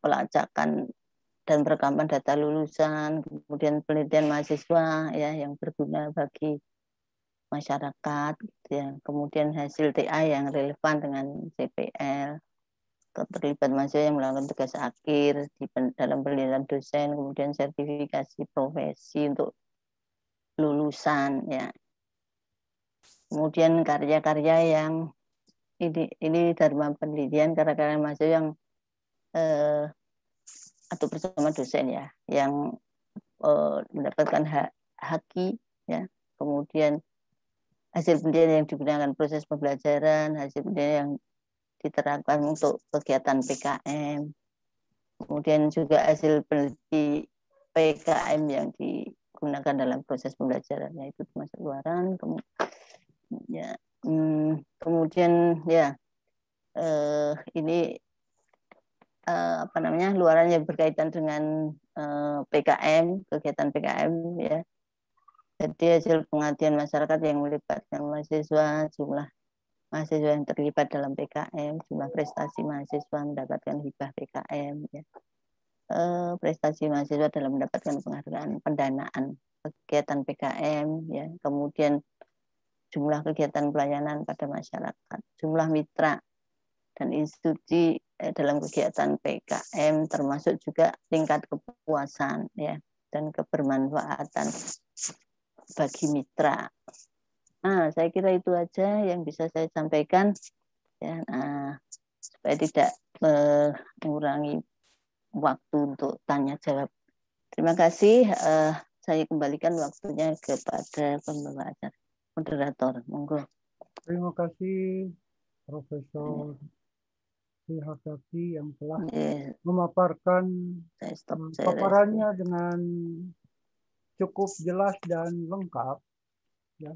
pelacakan dan perekaman data lulusan, kemudian penelitian mahasiswa ya yang berguna bagi masyarakat gitu ya. Kemudian hasil TA yang relevan dengan CPL, keterlibatan mahasiswa yang melakukan tugas akhir dalam penelitian dosen, kemudian sertifikasi profesi untuk lulusan ya. Kemudian karya-karya yang ini dharma penelitian, karya-karya mahasiswa yang atau bersama dosen ya, yang mendapatkan haki ya, kemudian hasil penelitian yang digunakan proses pembelajaran, hasil penelitian yang diterapkan untuk kegiatan PKM, kemudian juga hasil peneliti PKM yang digunakan dalam proses pembelajaran, yaitu termasuk luaran, kemudian ya ini apa namanya, luaran yang berkaitan dengan PKM, kegiatan PKM ya. Jadi hasil pengabdian masyarakat yang melibatkan mahasiswa, jumlah mahasiswa yang terlibat dalam PKM, jumlah prestasi mahasiswa mendapatkan hibah PKM ya. Prestasi mahasiswa dalam mendapatkan penghargaan pendanaan kegiatan PKM ya. Kemudian jumlah kegiatan pelayanan pada masyarakat, jumlah mitra dan institusi dalam kegiatan PKM, termasuk juga tingkat kepuasan ya dan kebermanfaatan bagi mitra. Nah, saya kira itu aja yang bisa saya sampaikan ya. Nah, supaya tidak mengurangi waktu untuk tanya jawab. Terima kasih. Saya kembalikan waktunya kepada pembawa acara, moderator. Monggo. Terima kasih Profesor Sihakati yang telah memaparkan paparannya dengan cukup jelas dan lengkap. Ya.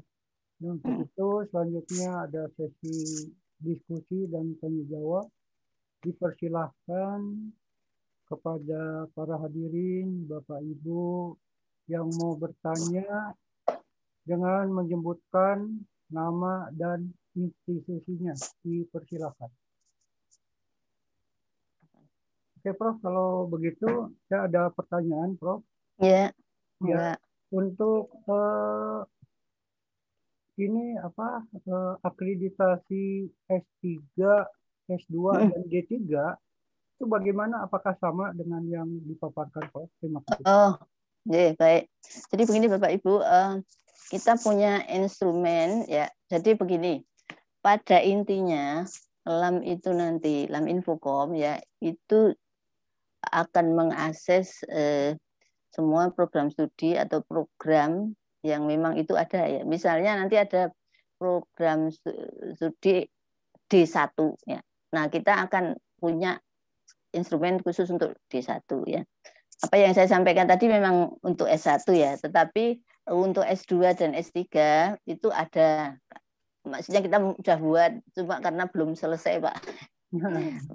Untuk itu selanjutnya ada sesi diskusi dan tanya jawab. Dipersilahkan kepada para hadirin, Bapak Ibu yang mau bertanya dengan menyebutkan nama dan institusinya. Dipersilahkan. Oke, Prof. Kalau begitu, saya ada pertanyaan, Prof. Ya. Ya. Untuk ini apa akreditasi S3, S2 dan D3 itu bagaimana? Apakah sama dengan yang dipaparkan, Prof? Terima kasih. Oh, ya, baik. Jadi begini Bapak Ibu, kita punya instrumen ya. Jadi begini, pada intinya LAM itu nanti, LAM Infocom ya, itu akan mengakses semua program studi atau program yang memang itu ada ya. Misalnya nanti ada program studi D1 ya. Nah, kita akan punya instrumen khusus untuk D1 ya. Apa yang saya sampaikan tadi memang untuk S1 ya, tetapi untuk S2 dan S3 itu ada. Maksudnya kita sudah buat, cuma karena belum selesai, Pak.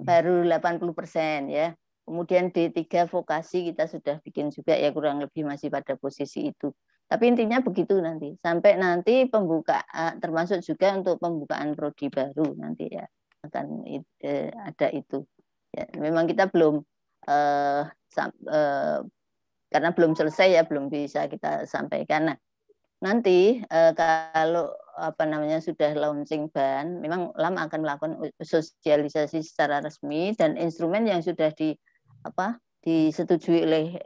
Baru 80% ya. Kemudian D3 vokasi kita sudah bikin juga ya, kurang lebih masih pada posisi itu. Tapi intinya begitu nanti. Sampai nanti pembukaan, termasuk juga untuk pembukaan prodi baru nanti ya. Akan ada itu. Ya, memang kita belum, karena belum selesai ya, belum bisa kita sampaikan. Nah, nanti kalau apa namanya sudah launching ban, memang LAM akan melakukan sosialisasi secara resmi dan instrumen yang sudah disetujui oleh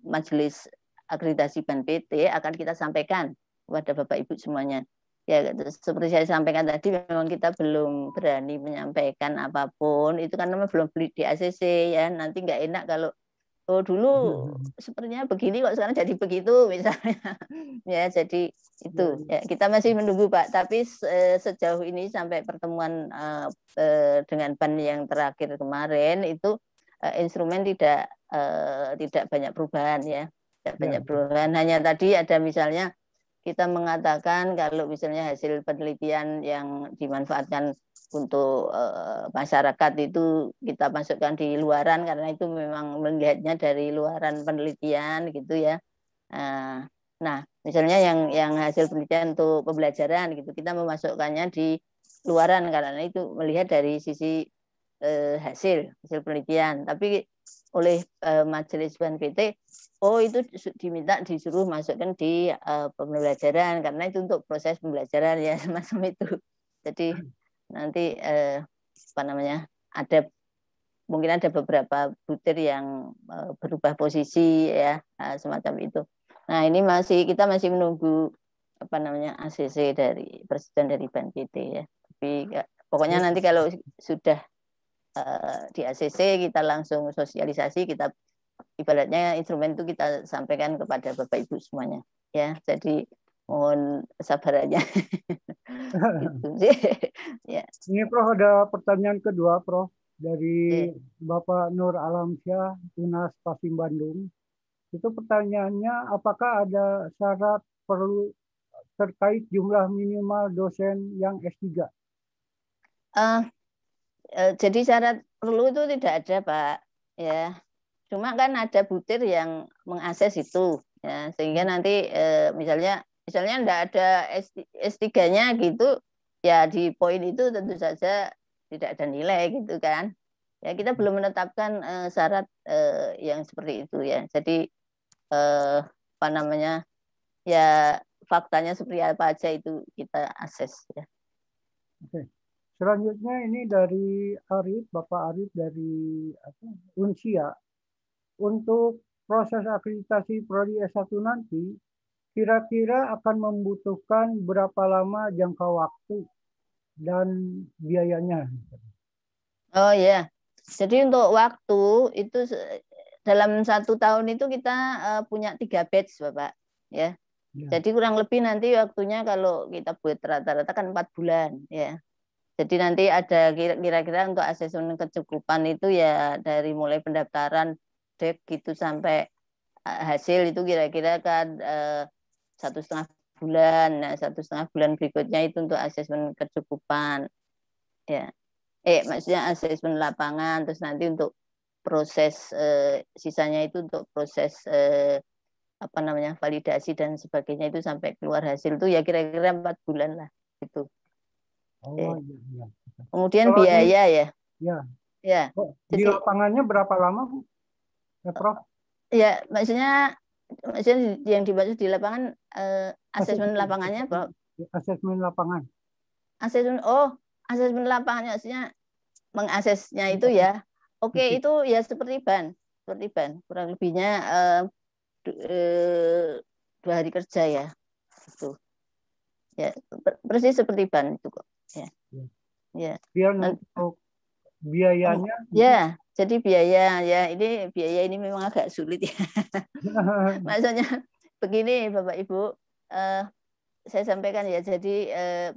Majelis Akreditasi Ban PT akan kita sampaikan kepada Bapak Ibu semuanya. Ya, seperti saya sampaikan tadi, memang kita belum berani menyampaikan apapun. Itu kan memang belum beli di ACC ya. Nanti nggak enak kalau oh dulu sepertinya begini kok sekarang jadi begitu misalnya. Ya, jadi itu ya, kita masih menunggu Pak. Tapi sejauh ini sampai pertemuan dengan ban yang terakhir kemarin itu instrumen tidak banyak perubahan ya. Tidak banyak perubahan. Hanya tadi ada misalnya kita mengatakan kalau misalnya hasil penelitian yang dimanfaatkan untuk masyarakat itu kita masukkan di luaran karena itu memang melihatnya dari luaran penelitian gitu ya. Nah, misalnya yang hasil penelitian untuk pembelajaran gitu kita memasukkannya di luaran karena itu melihat dari sisi hasil penelitian. Tapi oleh Majelis Ban PT, oh itu disuruh masukkan di pembelajaran karena itu untuk proses pembelajaran ya semacam itu. Jadi nanti apa namanya mungkin ada beberapa butir yang berubah posisi ya semacam itu. Nah ini kita masih menunggu apa namanya ACC dari Presiden dari Ban PT ya. Tapi pokoknya nanti kalau sudah di ACC kita langsung sosialisasi, kita ibaratnya instrumen itu kita sampaikan kepada Bapak Ibu semuanya ya. Jadi mohon kesabarannya. Gitu sih. Ya. Ini Prof ada pertanyaan kedua Prof dari Bapak Nur Alamsyah, Unas Pasim Bandung. Itu pertanyaannya, apakah ada syarat perlu terkait jumlah minimal dosen yang S3? Jadi syarat perlu itu tidak ada, Pak. Ya, cuma kan ada butir yang mengakses itu, ya, sehingga nanti misalnya enggak ada S3-nya gitu, ya di poin itu tentu saja tidak ada nilai gitu kan. Ya, kita belum menetapkan syarat yang seperti itu ya. Jadi apa namanya? Ya faktanya seperti apa aja itu kita akses ya. Oke. Selanjutnya ini dari Arif, Bapak Arif dari Unsia. Untuk proses akreditasi prodi S1 nanti, kira-kira akan membutuhkan berapa lama jangka waktu dan biayanya? Oh ya, jadi untuk waktu itu dalam 1 tahun itu kita punya 3 batch, Bapak. Ya. Jadi kurang lebih nanti waktunya kalau kita buat rata-rata kan 4 bulan, ya. Jadi nanti ada kira-kira untuk asesmen kecukupan itu ya dari mulai pendaftaran dek gitu sampai hasil itu kira-kira kan 1,5 bulan. Nah, 1,5 bulan berikutnya itu untuk asesmen kecukupan, ya. Maksudnya asesmen lapangan, terus nanti untuk proses sisanya itu untuk proses apa namanya validasi dan sebagainya itu sampai keluar hasil itu ya kira-kira 4 bulan lah gitu. Oh iya. Kemudian kalau biaya ya. Ya. Di lapangannya berapa lama, Bu? Ya, Prof? Ya, maksudnya yang dimaksud di lapangan asesmen lapangannya, Prof. Asesmen lapangan. Asesmen lapangannya maksudnya mengaksesnya itu ya. Oke, itu ya seperti ban. Kurang lebihnya 2 hari kerja ya. Itu. Ya, persis seperti ban itu kok. Ya. Ya. Biar untuk biayanya. Ya, jadi biaya ini memang agak sulit ya. Maksudnya begini Bapak Ibu, saya sampaikan ya. Jadi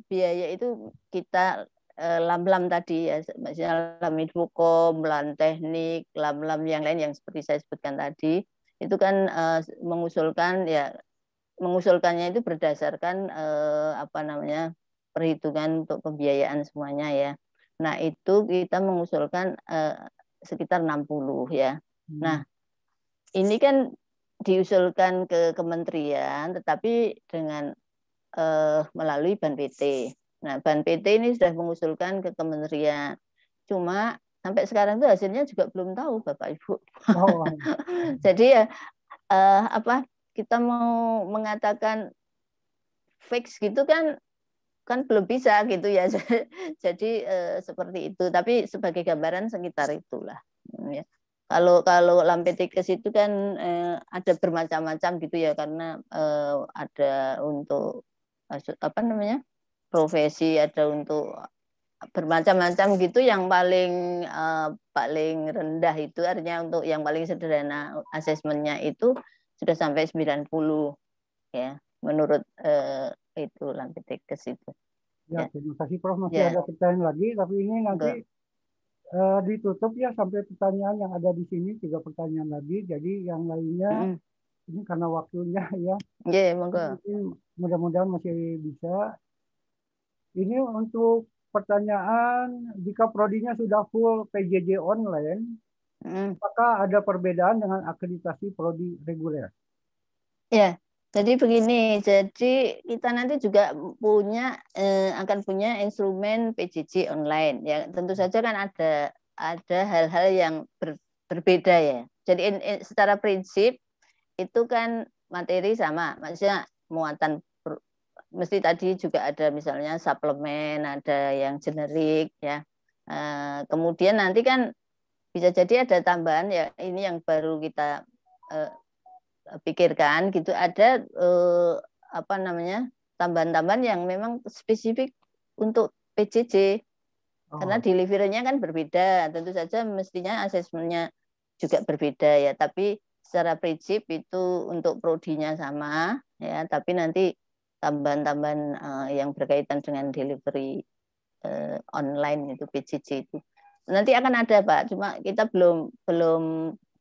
biaya itu kita lam-lam tadi ya, maksudnya lam infokom, lam teknik, lam-lam yang lain yang seperti saya sebutkan tadi, itu kan mengusulkannya itu berdasarkan apa namanya perhitungan untuk pembiayaan semuanya ya. Nah itu kita mengusulkan sekitar 60 ya. Nah ini kan diusulkan ke kementerian, tetapi dengan melalui Ban PT. Nah, Ban PT ini sudah mengusulkan ke kementerian. Cuma sampai sekarang itu hasilnya juga belum tahu, Bapak Ibu. Jadi ya kita mau mengatakan fix gitu kan belum bisa gitu ya. Jadi seperti itu. Tapi sebagai gambaran sekitar itulah. Ya. Kalau Lampetikes itu kan ada bermacam-macam gitu ya, karena ada untuk apa namanya profesi, ada untuk bermacam-macam gitu. Yang paling rendah itu artinya untuk yang paling sederhana asesmennya itu sudah sampai 90 ya menurut itu Lampetikes itu. Ya, terima kasih Prof. Masih ada pertanyaan lagi, tapi ini nanti ditutup ya sampai pertanyaan yang ada di sini 3 pertanyaan lagi. Jadi yang lainnya ini karena waktunya ya. Monggo. Mudah-mudahan masih bisa. Ini untuk pertanyaan, jika prodinya sudah full PJJ online, apakah ada perbedaan dengan akreditasi prodi reguler? Ya, jadi begini. Jadi kita nanti juga akan punya instrumen PJJ online. Ya, tentu saja kan ada hal-hal yang berbeda ya. Jadi secara prinsip itu kan materi sama, maksudnya muatan mesti tadi juga ada misalnya suplemen, ada yang generik ya. Kemudian nanti kan bisa jadi ada tambahan ya, ini yang baru kita pikirkan gitu, ada apa namanya tambahan-tambahan yang memang spesifik untuk PJJ. Karena delivery-nya kan berbeda, tentu saja mestinya asesmennya juga berbeda ya, tapi secara prinsip itu untuk prodinya sama ya, tapi nanti tambahan-tambahan yang berkaitan dengan delivery online itu PJJ itu. Nanti akan ada Pak, cuma kita belum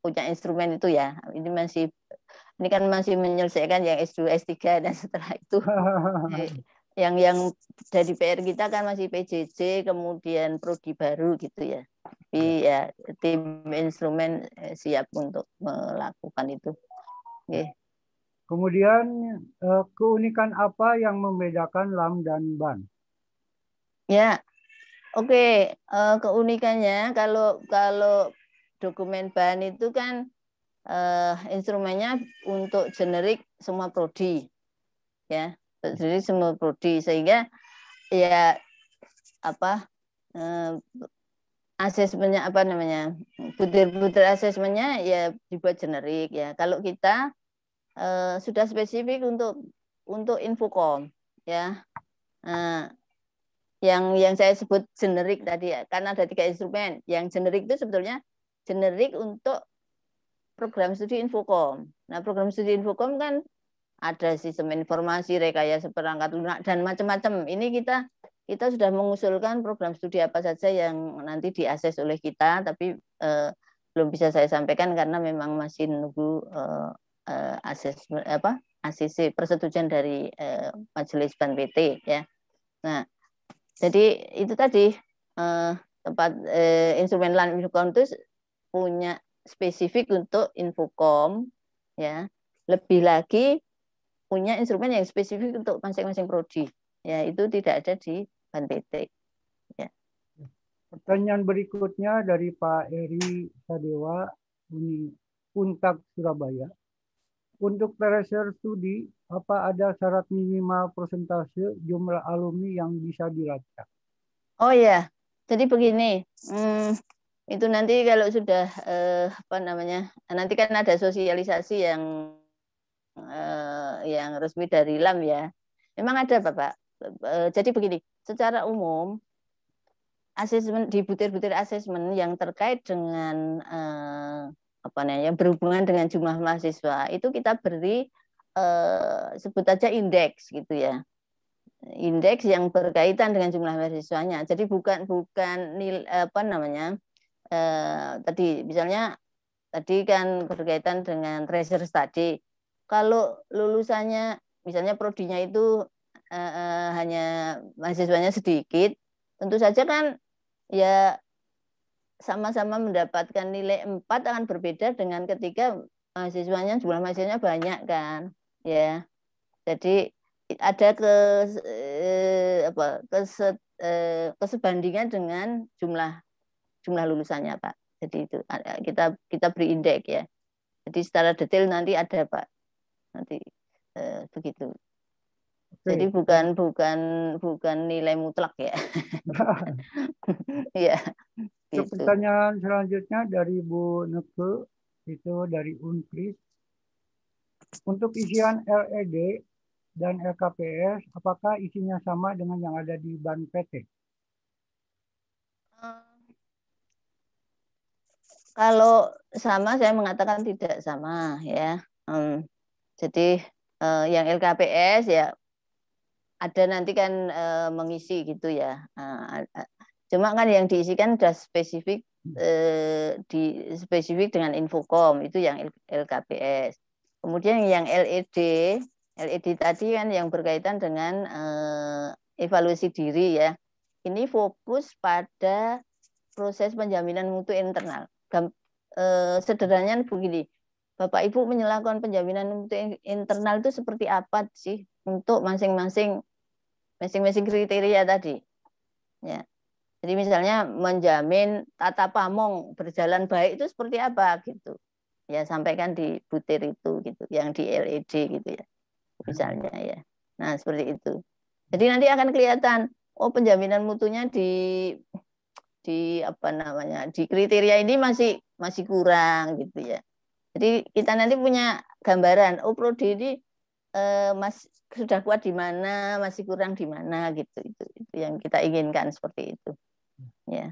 punya instrumen itu ya. Ini kan masih menyelesaikan yang S2, S3 dan setelah itu yang dari PR kita kan masih PJJ, kemudian prodi baru gitu ya. Tapi ya tim instrumen siap untuk melakukan itu. Okay. Kemudian keunikan apa yang membedakan LAM dan BAN? Ya, oke. Keunikannya kalau dokumen BAN itu kan instrumennya untuk generik semua prodi, ya, jadi semua prodi sehingga ya apa asesmennya apa namanya butir-butir asesmennya ya dibuat generik ya. Kalau kita sudah spesifik untuk infokom ya. Yang saya sebut generik tadi ya, karena ada 3 instrumen. Yang generik itu sebetulnya generik untuk program studi infokom. Nah, program studi infokom kan ada sistem informasi, rekayasa perangkat lunak dan macam-macam. Ini kita sudah mengusulkan program studi apa saja yang nanti diakses oleh kita, tapi belum bisa saya sampaikan karena memang masih nunggu ACC persetujuan dari Majelis BAN PT ya. Nah, jadi itu tadi tempat instrumen LAN Infokom itu punya spesifik untuk infokom ya. Lebih lagi punya instrumen yang spesifik untuk masing-masing prodi. Ya, itu tidak ada di BAN PT. Ya. Pertanyaan berikutnya dari Pak Eri Sadewa, Untak Surabaya. Untuk tracer studi, apa ada syarat minimal persentase jumlah alumni yang bisa dilacak? Oh ya, jadi begini, itu nanti kalau sudah apa namanya, nanti kan ada sosialisasi yang resmi dari LAM ya. Memang ada Bapak. Jadi begini, secara umum asesmen di butir-butir asesmen yang terkait dengan apa namanya yang berhubungan dengan jumlah mahasiswa itu kita beri sebut aja indeks gitu ya, indeks yang berkaitan dengan jumlah mahasiswanya. Jadi bukan nilai apa namanya tadi misalnya tadi kan berkaitan dengan research study. Kalau lulusannya misalnya prodinya itu hanya mahasiswanya sedikit, tentu saja kan ya sama-sama mendapatkan nilai 4 akan berbeda dengan ketika jumlah mahasiswanya banyak kan ya. Jadi ada kesebandingan dengan jumlah lulusannya Pak. Jadi itu kita beri indeks ya. Jadi secara detail nanti ada Pak. Nanti begitu. Jadi bukan nilai mutlak ya. Ya. Gitu. Pertanyaan selanjutnya dari Bu Neke, itu dari Unpris. Untuk isian LED dan LKPS, apakah isinya sama dengan yang ada di BAN PT? Kalau sama, saya mengatakan tidak sama ya. Jadi yang LKPS ya ada nanti kan mengisi gitu ya. Cuma kan yang diisikan sudah spesifik spesifik dengan infokom itu yang LKPS. Kemudian yang LED tadi kan yang berkaitan dengan evaluasi diri ya. Ini fokus pada proses penjaminan mutu internal. Sederhananya begini, Bapak Ibu melakukan penjaminan mutu internal itu seperti apa sih untuk masing-masing kriteria tadi. Ya. Jadi misalnya menjamin tata pamong berjalan baik itu seperti apa gitu. Ya sampaikan di butir itu gitu, yang di LED gitu ya. Misalnya ya. Nah, seperti itu. Jadi nanti akan kelihatan oh penjaminan mutunya di apa namanya? Di kriteria ini masih kurang gitu ya. Jadi kita nanti punya gambaran oh prodi ini sudah kuat di mana, masih kurang di mana gitu. Itu yang kita inginkan seperti itu. Ya,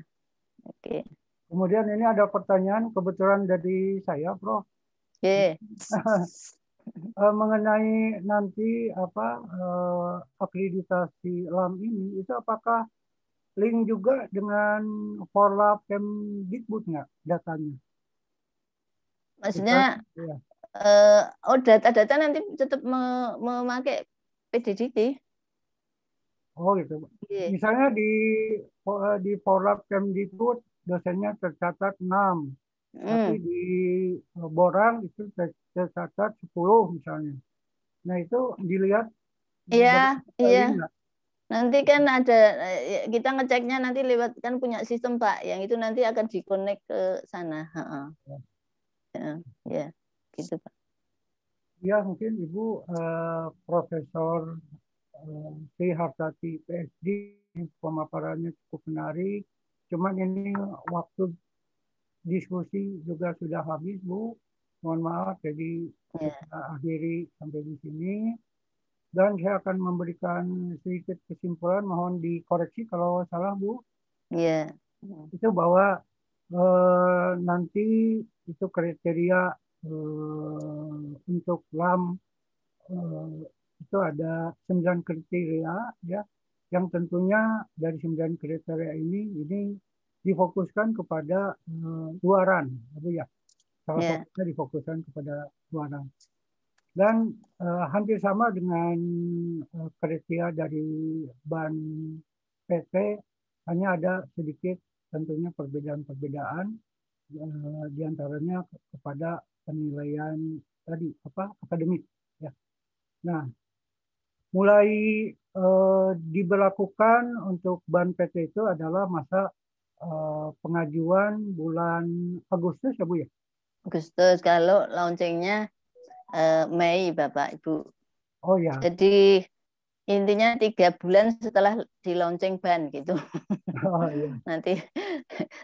oke. Kemudian ini ada pertanyaan kebetulan dari saya, Prof. Oke. mengenai nanti akreditasi LAM ini, itu apakah link juga dengan Forlab Kemdikbud nggak datanya? Maksudnya Ya. data-data nanti tetap memakai PDDT. Oh gitu. Yeah. Misalnya di Forlab Kemdikbud dosennya tercatat 6, tapi di Borang itu tercatat 10 misalnya. Nah itu dilihat Iya, iya. enggak? Nanti kan ada kita ngeceknya nanti lewat kan punya sistem Pak, yang itu nanti akan dikonek ke sana. Ya, gitu Pak. Ya mungkin Ibu Profesor Sri Hartati PhD, pemaparannya cukup menarik. Cuman ini waktu diskusi juga sudah habis Bu. Mohon maaf, jadi kita akhiri sampai di sini. Dan saya akan memberikan sedikit kesimpulan, mohon dikoreksi kalau salah Bu. Iya. Itu bahwa nanti itu kriteria untuk LAM itu ada 9 kriteria ya, yang tentunya dari 9 kriteria ini difokuskan kepada luaran, ya. Salah satunya difokuskan kepada luaran. Dan hampir sama dengan kriteria dari BAN PT, hanya ada sedikit tentunya perbedaan-perbedaan diantaranya kepada penilaian tadi akademik. Ya. Nah, mulai diberlakukan untuk BAN PT itu adalah masa pengajuan bulan Agustus ya Bu ya? Agustus, kalau launchingnya Mei Bapak Ibu. Oh ya. Jadi intinya 3 bulan setelah di launching BAN gitu. Oh, iya. Nanti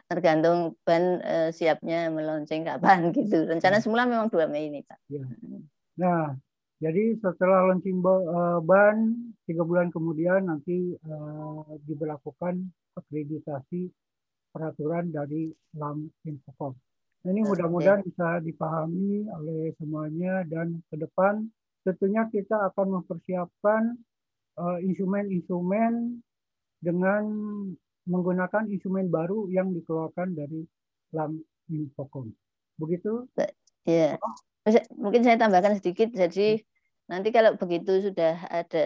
tergantung BAN siapnya melaunching kapan gitu. Rencana semula memang 2 Mei ini Pak. Ya. Nah, jadi setelah launching BAN 3 bulan kemudian nanti diberlakukan akreditasi peraturan dari LAM Infocom. Nah, ini mudah-mudahan bisa dipahami oleh semuanya, dan ke depan tentunya kita akan mempersiapkan instrumen-instrumen dengan menggunakan instrumen baru yang dikeluarkan dari LAM Infocom. Begitu? Ya. Mungkin saya tambahkan sedikit. Jadi nanti kalau begitu sudah ada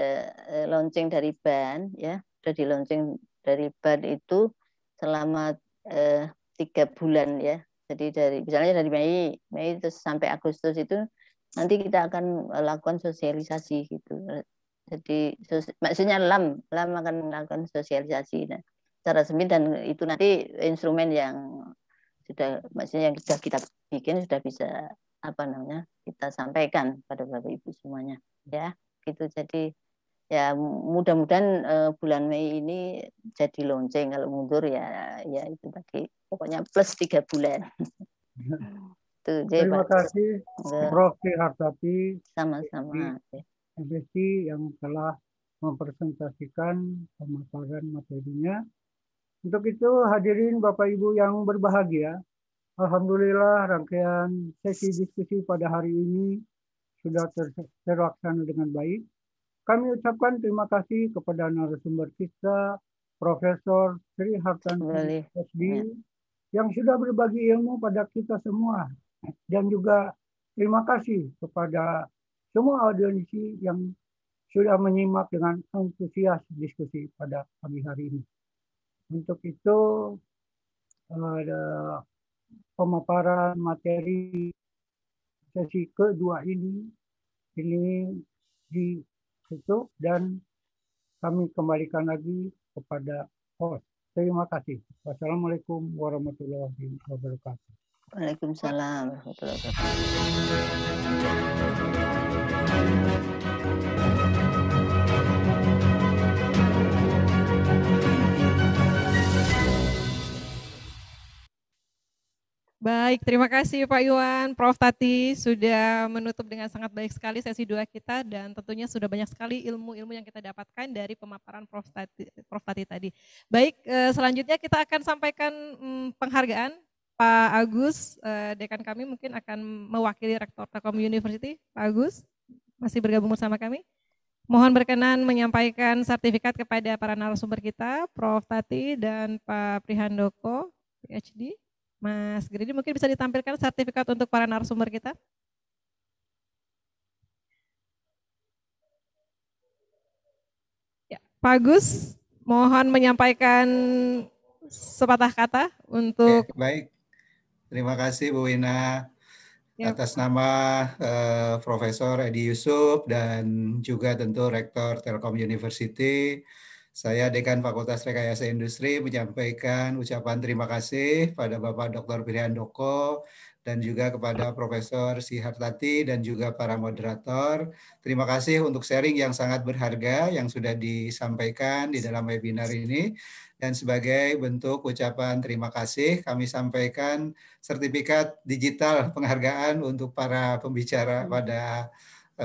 launching dari BAN, ya sudah di launching dari BAN itu selama 3 bulan ya. Jadi misalnya dari Mei terus sampai Agustus itu nanti kita akan lakukan sosialisasi gitu. Jadi maksudnya LAM akan melakukan sosialisasi. Nah, secara resmi, dan itu nanti instrumen yang sudah maksudnya yang sudah kita bikin sudah bisa kita sampaikan pada Bapak Ibu semuanya ya gitu. Jadi ya mudah-mudahan bulan Mei ini jadi launching. Kalau mundur ya itu tadi pokoknya plus 3 bulan. Tuh, terima kasih Prof. Hartati sama-sama MSc yang telah mempresentasikan pemaparan materinya. Untuk itu hadirin Bapak Ibu yang berbahagia, alhamdulillah rangkaian sesi diskusi pada hari ini sudah terlaksana dengan baik. Kami ucapkan terima kasih kepada narasumber kita, Profesor Sri Hartati PhD, yang sudah berbagi ilmu pada kita semua. Dan juga terima kasih kepada semua audiensi yang sudah menyimak dengan antusias diskusi pada pagi hari ini. Untuk itu, pemaparan materi sesi kedua ini ditutup dan kami kembalikan lagi kepada host. Terima kasih. Wassalamualaikum warahmatullahi wabarakatuh. Waalaikumsalam warahmatullahi wabarakatuh. Baik, terima kasih Pak Iwan, Prof. Tati sudah menutup dengan sangat baik sekali sesi 2 kita, dan tentunya sudah banyak sekali ilmu-ilmu yang kita dapatkan dari pemaparan Prof. Tati tadi. Baik, selanjutnya kita akan sampaikan penghargaan Pak Agus, dekan kami mungkin akan mewakili Rektor Telkom University. Pak Agus, masih bergabung bersama kami. Mohon berkenan menyampaikan sertifikat kepada para narasumber kita, Prof. Tati dan Pak Prihandoko, PhD. Mas Gredi, mungkin bisa ditampilkan sertifikat untuk para narasumber kita. Ya, Pak Agus, mohon menyampaikan sepatah kata untuk... Baik, terima kasih Bu Wina atas nama Profesor Edi Yusuf dan juga tentu Rektor Telkom University. Saya Dekan Fakultas Rekayasa Industri menyampaikan ucapan terima kasih pada Bapak Dr. Prihandoko dan juga kepada Profesor Sihartati dan juga para moderator. Terima kasih untuk sharing yang sangat berharga yang sudah disampaikan di dalam webinar ini. Dan sebagai bentuk ucapan terima kasih, kami sampaikan sertifikat digital penghargaan untuk para pembicara pada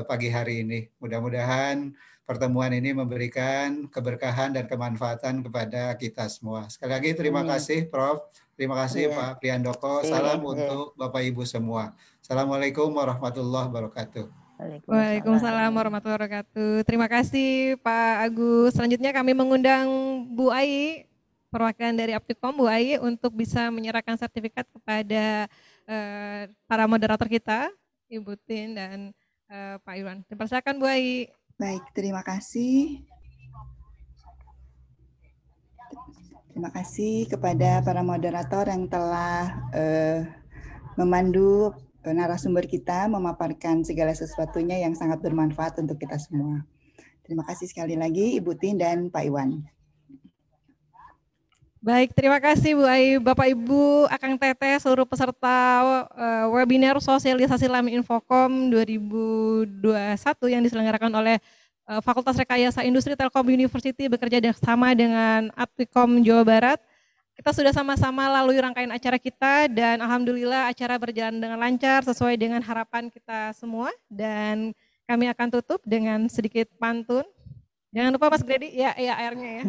pagi hari ini. Mudah-mudahan pertemuan ini memberikan keberkahan dan kemanfaatan kepada kita semua. Sekali lagi terima kasih Prof. Terima kasih Pak Prihandoko. Salam untuk Bapak Ibu semua. Assalamualaikum warahmatullahi wabarakatuh. Waalaikumsalam warahmatullahi wabarakatuh. Terima kasih Pak Agus. Selanjutnya kami mengundang Bu Ai, perwakilan dari Aptikom, Bu Ai, untuk bisa menyerahkan sertifikat kepada para moderator kita, Ibu Tin dan Pak Irwan. Dipersilakan Bu Ai. Baik, terima kasih. Terima kasih kepada para moderator yang telah memandu narasumber kita, memaparkan segala sesuatunya yang sangat bermanfaat untuk kita semua. Terima kasih sekali lagi Ibu Tin dan Pak Iwan. Baik, terima kasih Bu Ai, Bapak Ibu, Akang Teteh, seluruh peserta webinar sosialisasi LAM Infocom 2021 yang diselenggarakan oleh Fakultas Rekayasa Industri Telkom University bekerja sama dengan Aptikom Jawa Barat. Kita sudah sama-sama lalui rangkaian acara kita dan alhamdulillah acara berjalan dengan lancar sesuai dengan harapan kita semua, dan kami akan tutup dengan sedikit pantun. Jangan lupa Mas Gredi, ya airnya ya.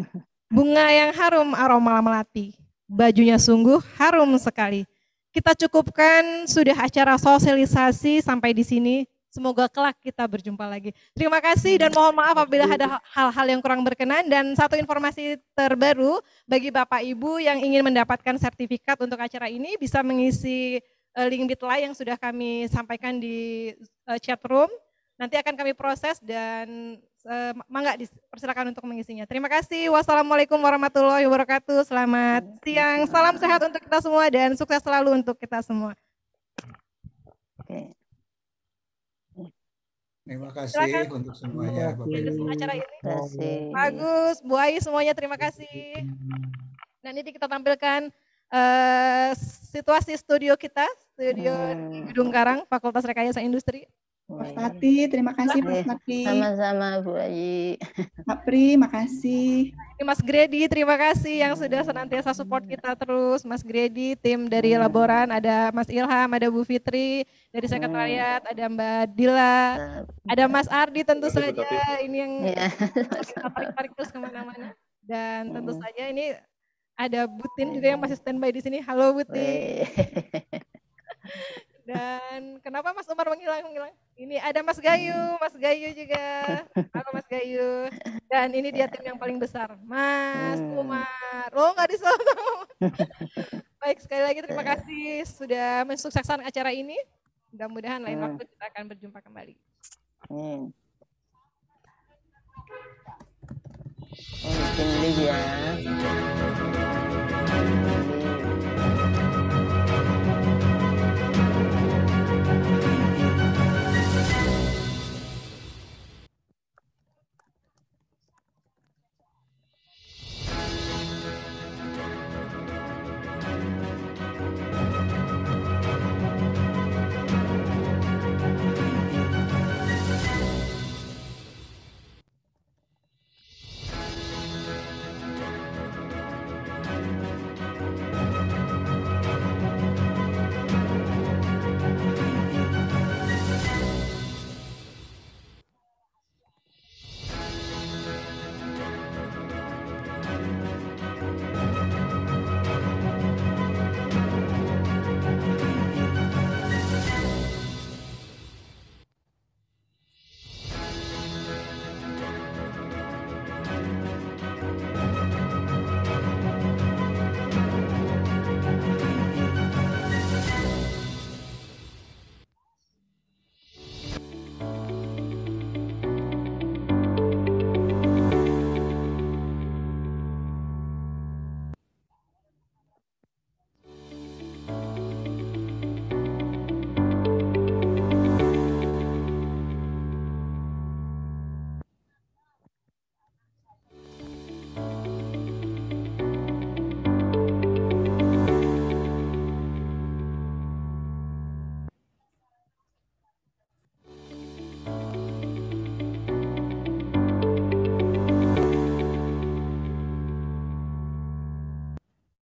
Bunga yang harum aroma melati, bajunya sungguh harum sekali. Kita cukupkan sudah acara sosialisasi sampai di sini. Semoga kelak kita berjumpa lagi. Terima kasih dan mohon maaf apabila ada hal-hal yang kurang berkenan. Dan satu informasi terbaru bagi Bapak Ibu yang ingin mendapatkan sertifikat untuk acara ini bisa mengisi link Bitly yang sudah kami sampaikan di chat room. Nanti akan kami proses dan mangga dipersilakan untuk mengisinya. Terima kasih. Wassalamualaikum warahmatullahi wabarakatuh. Selamat siang. Salam sehat untuk kita semua dan sukses selalu untuk kita semua. Terima kasih untuk semuanya Bapak Ibu. Acara ini. Bagus, Bu Ai semuanya terima kasih. Dan ini kita tampilkan situasi studio kita, studio di Gedung Karang, Fakultas Rekayasa Industri. Prof. Tati, terima kasih Prof. Tati. Sama-sama Bu Ai. Pak Pri, makasih. Mas Gredi, terima kasih yang sudah senantiasa support kita terus. Mas Gredi, tim dari Laboran, ada Mas Ilham, ada Bu Fitri, dari Sekretariat, ada Mbak Dila, ada Mas Ardi tentu saja, ini yang tarik-tarik terus kemana-mana. Dan tentu saja ini ada Butin juga yang masih standby di sini. Halo Butin. Dan kenapa Mas Umar menghilang? Ini ada Mas Gayu juga. Halo Mas Gayu. Dan ini dia tim yang paling besar, Mas Umar. Oh nggak disebut. Baik, sekali lagi terima kasih sudah mensukseskan acara ini. Mudah-mudahan lain waktu kita akan berjumpa kembali. Mungkin ya.